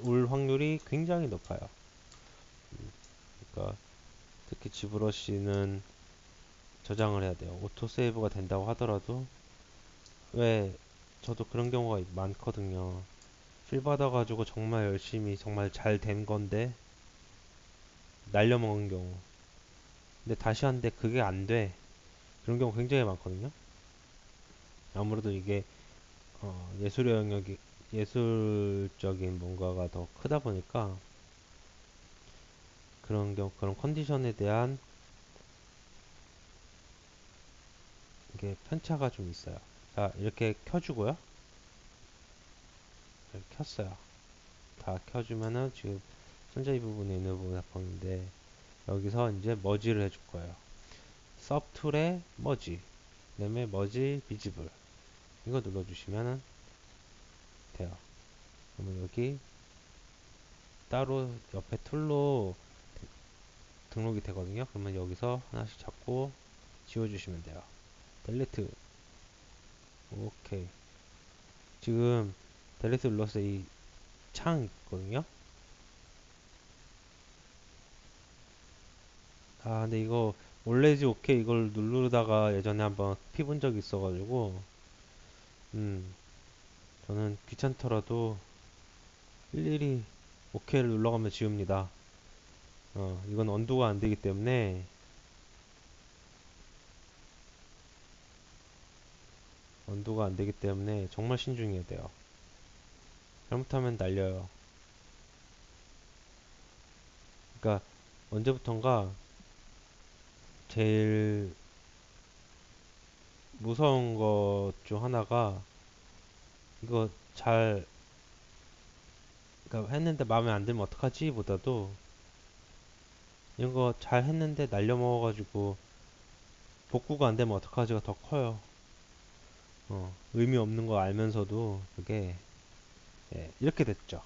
올 확률이 굉장히 높아요. 그러니까 특히 지브러시는 저장을 해야 돼요. 오토 세이브가 된다고 하더라도 왜 저도 그런 경우가 많거든요. 필 받아가지고 정말 열심히 정말 잘 된 건데 날려먹은 경우. 근데 다시 하는데 그게 안 돼. 그런 경우 굉장히 많거든요. 아무래도 이게 예술의 영역이 예술적인 뭔가가 더 크다 보니까 그런 경우 그런 컨디션에 대한 이게 편차가 좀 있어요. 자, 이렇게 켜주고요. 이렇게 켰어요. 다 켜주면은 지금 손잡이 부분에 있는 부분이 다 보이는데 여기서 이제 머지를 해줄 거예요. 서브툴에 머지, 그다음에 머지 비지블 이거 눌러주시면은 돼요. 그러면 여기 따로 옆에 툴로 등록이 되거든요. 그러면 여기서 하나씩 잡고 지워주시면 돼요. 델리트. 오케이. 지금 델리트 눌렀을 때 이 창 있거든요. 근데 이거 올레지 오케이 이걸 누르다가 예전에 한번 피본 적이 있어가지고 음 저는 귀찮더라도 일일이 오케이를 눌러가며 지웁니다. 이건 언두가 안 되기 때문에 정말 신중해야 돼요. 잘못하면 날려요. 그러니까 언제부턴가 제일 무서운 것 중 하나가 이거 잘 그러니까 했는데 마음에 안 들면 어떡하지 보다도 이런 거 잘 했는데 날려 먹어가지고 복구가 안 되면 어떡하지가 더 커요. 의미 없는 거 알면서도 그게 이렇게 됐죠.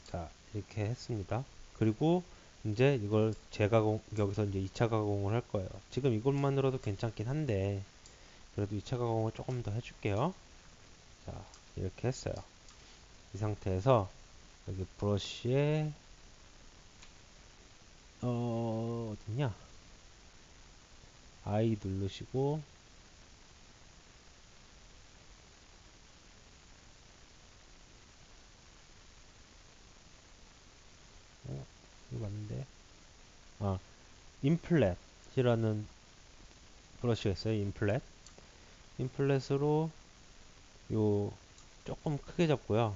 자, 이렇게 했습니다. 그리고 이제 이걸 재가공, 여기서 이제 2차 가공을 할 거예요. 지금 이것만으로도 괜찮긴 한데, 그래도 2차 가공을 조금 더 해줄게요. 자, 이렇게 했어요. 이 상태에서 여기 브러쉬에, 어딨냐? I 누르시고, 이거 맞는데? 아, 인플렛. 인플렛이라는 브러쉬가 있어요. 인플렛. 인플렛으로 요 조금 크게 잡고요.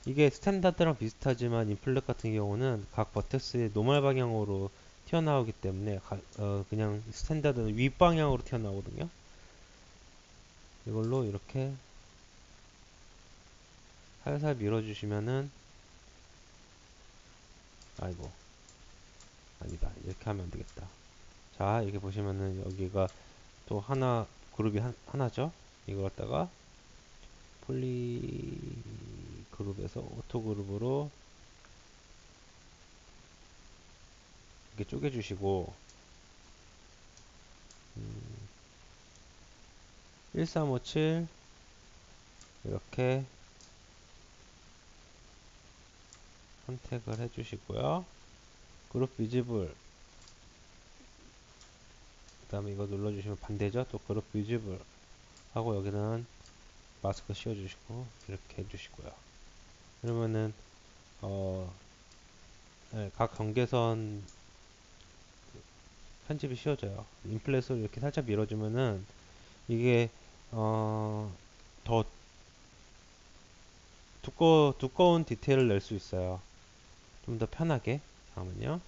이게 스탠다드랑 비슷하지만 인플렛 같은 경우는 각 버텍스의 노멀 방향으로 튀어나오기 때문에 그냥 스탠다드는 윗방향으로 튀어나오거든요. 이걸로 이렇게 살살 밀어주시면은, 아이고 아니다, 이렇게 하면 안되겠다. 자, 이렇게 보시면은 여기가 또 하나, 그룹이 하나죠. 이걸 갖다가 폴리 그룹에서 오토 그룹으로 이렇게 쪼개주시고, 1357 이렇게 선택을 해주시고요. 그룹 비지블, 그 다음에 이거 눌러주시면 반대죠. 또 그룹 비지블 하고 여기는 마스크 씌워주시고 이렇게 해주시고요. 그러면은 네, 각 경계선 편집이 쉬워져요. 인플렛으로 이렇게 살짝 밀어주면은 이게 더 두꺼운 디테일을 낼 수 있어요. 좀 더 편하게. 잠깐만요.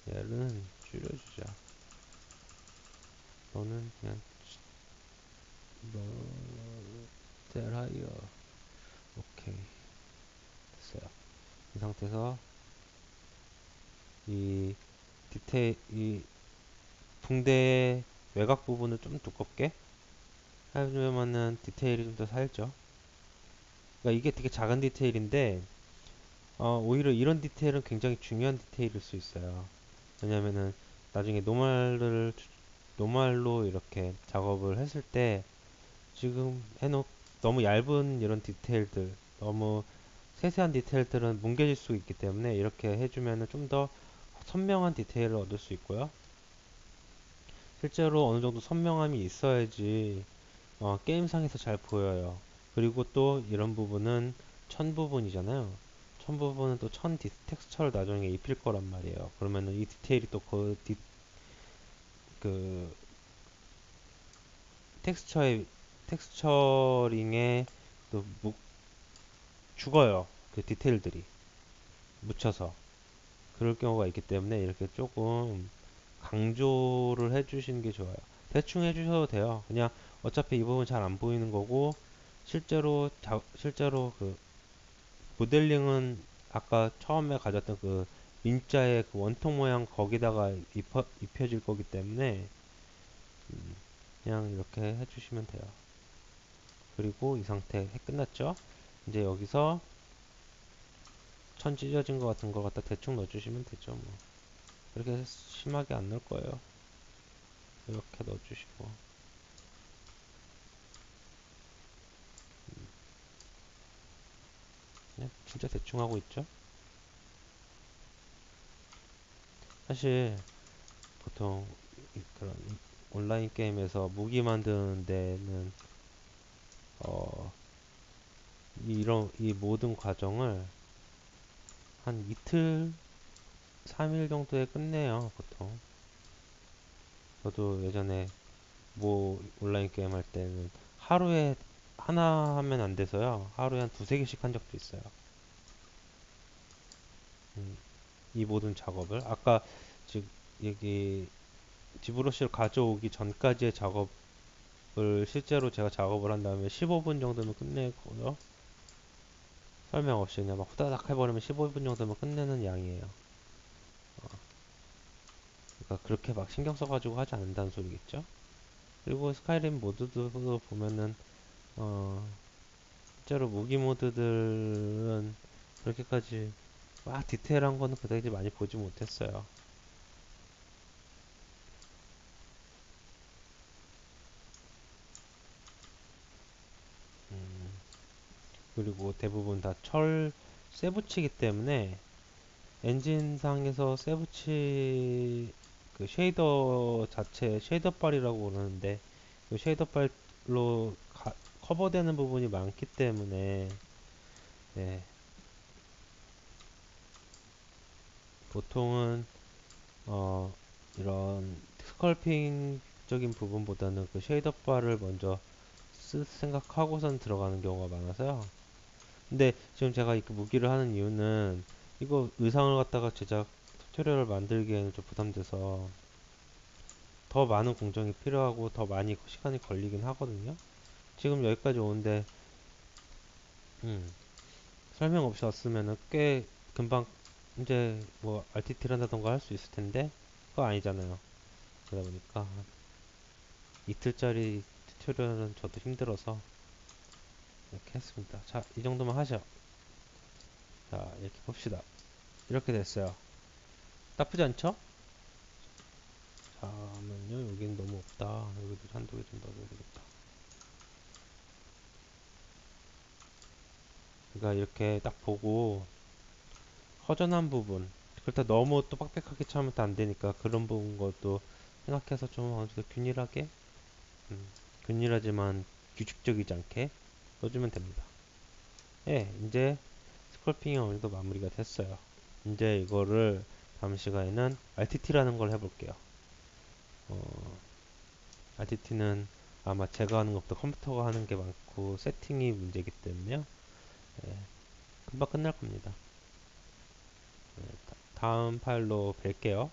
얘는 줄여주자. 너는 그냥 셀하이어. 오케이, 됐어요. 이 상태에서 이 이 붕대의 외곽 부분을 좀 두껍게 해주면은 디테일이 좀 더 살죠. 그러니까 이게 되게 작은 디테일인데 오히려 이런 디테일은 굉장히 중요한 디테일일 수 있어요. 왜냐면은 나중에 노말로 이렇게 작업을 했을 때 지금 너무 얇은 이런 디테일들, 너무 세세한 디테일들은 뭉개질 수 있기 때문에 이렇게 해주면은 좀 더 선명한 디테일을 얻을 수 있고요. 실제로 어느 정도 선명함이 있어야지 게임상에서 잘 보여요. 그리고 또 이런 부분은 천 부분이잖아요. 천 부분은 또 텍스처를 나중에 입힐 거란 말이에요. 그러면은 이 디테일이 또 그 텍스처링에 또 죽어요. 그 디테일들이 묻혀서. 그럴 경우가 있기 때문에 이렇게 조금 강조를 해주시는 게 좋아요. 대충 해주셔도 돼요. 그냥 어차피 이 부분 잘 안 보이는 거고, 실제로 그 모델링은 아까 처음에 가졌던 그 민자의 그 원통 모양 거기다가 입혀질 거기 때문에 그냥 이렇게 해주시면 돼요. 그리고 이 상태 끝났죠? 이제 여기서 천 찢어진 것 같은 거 갖다 대충 넣어주시면 되죠. 뭐 그렇게 심하게 안 넣을 거예요. 이렇게 넣어주시고, 그냥 진짜 대충 하고 있죠. 사실 보통 그런 온라인 게임에서 무기 만드는 데는 어, 이 모든 과정을 한 이틀, 3일 정도에 끝내요, 보통. 저도 예전에 온라인 게임 할 때는 하루에 하나 하면 안 돼서요. 하루에 한 두세 개씩 한 적도 있어요. 음, 이 모든 작업을. 아까 즉, 여기 지브러시를 가져오기 전까지의 작업을 실제로 제가 작업을 한 다음에 15분 정도면 끝내고요. 설명 없이 그냥 막 후다닥 해버리면 15분 정도면 끝내는 양이에요. 그러니까 그렇게 막 신경 써가지고 하지 않는다는 소리겠죠? 그리고 스카이림 모드도 보면은 어, 실제로 무기 모드들은 그렇게까지 막 디테일한 거는 그다지 많이 보지 못했어요. 음, 그리고 대부분 다 쇠 붙이기 때문에 엔진상에서 쇠 붙이 그 쉐이더 자체 쉐이더빨이라고 그러는데 그 쉐이더빨로 커버되는 부분이 많기 때문에 네, 보통은 어, 이런 스컬핑적인 부분보다는 그 쉐이더 바를 먼저 쓸 생각하고선 들어가는 경우가 많아서요. 근데 지금 제가 이 무기를 하는 이유는 이거 의상을 갖다가 제작 튜토리얼을 만들기에는 좀 부담돼서 더 많은 공정이 필요하고 더 많이 시간이 걸리긴 하거든요. 지금 여기까지 오는데 설명 없이 왔으면은 꽤 금방 이제 뭐 RTT를 한다던가 할 수 있을 텐데 그거 아니잖아요. 그러다 보니까 이틀짜리 튜토리얼은 저도 힘들어서 이렇게 했습니다. 자, 이 정도만 하죠. 자, 이렇게 봅시다. 이렇게 됐어요. 나쁘지 않죠? 잠깐만요. 여기는 너무 없다. 여기도 한두 개 좀 넣어줘야 되겠다. 그러니까 이렇게 딱 보고 허전한 부분, 그렇다 너무 또 빡빡하게 차면 또 안 되니까 그런 부분 것도 생각해서 좀 어느 정도 균일하게, 음, 균일하지만 규칙적이지 않게 넣어주면 됩니다. 예, 이제 스컬핑이 어느 정도 마무리가 됐어요. 이제 이거를 다음 시간에는 RTT라는 걸 해볼게요. RTT는 아마 제가 하는 것보다 컴퓨터가 하는 게 많고 세팅이 문제이기 때문에요. 예, 금방 끝날 겁니다. 예, 다음 파일로 뵐게요.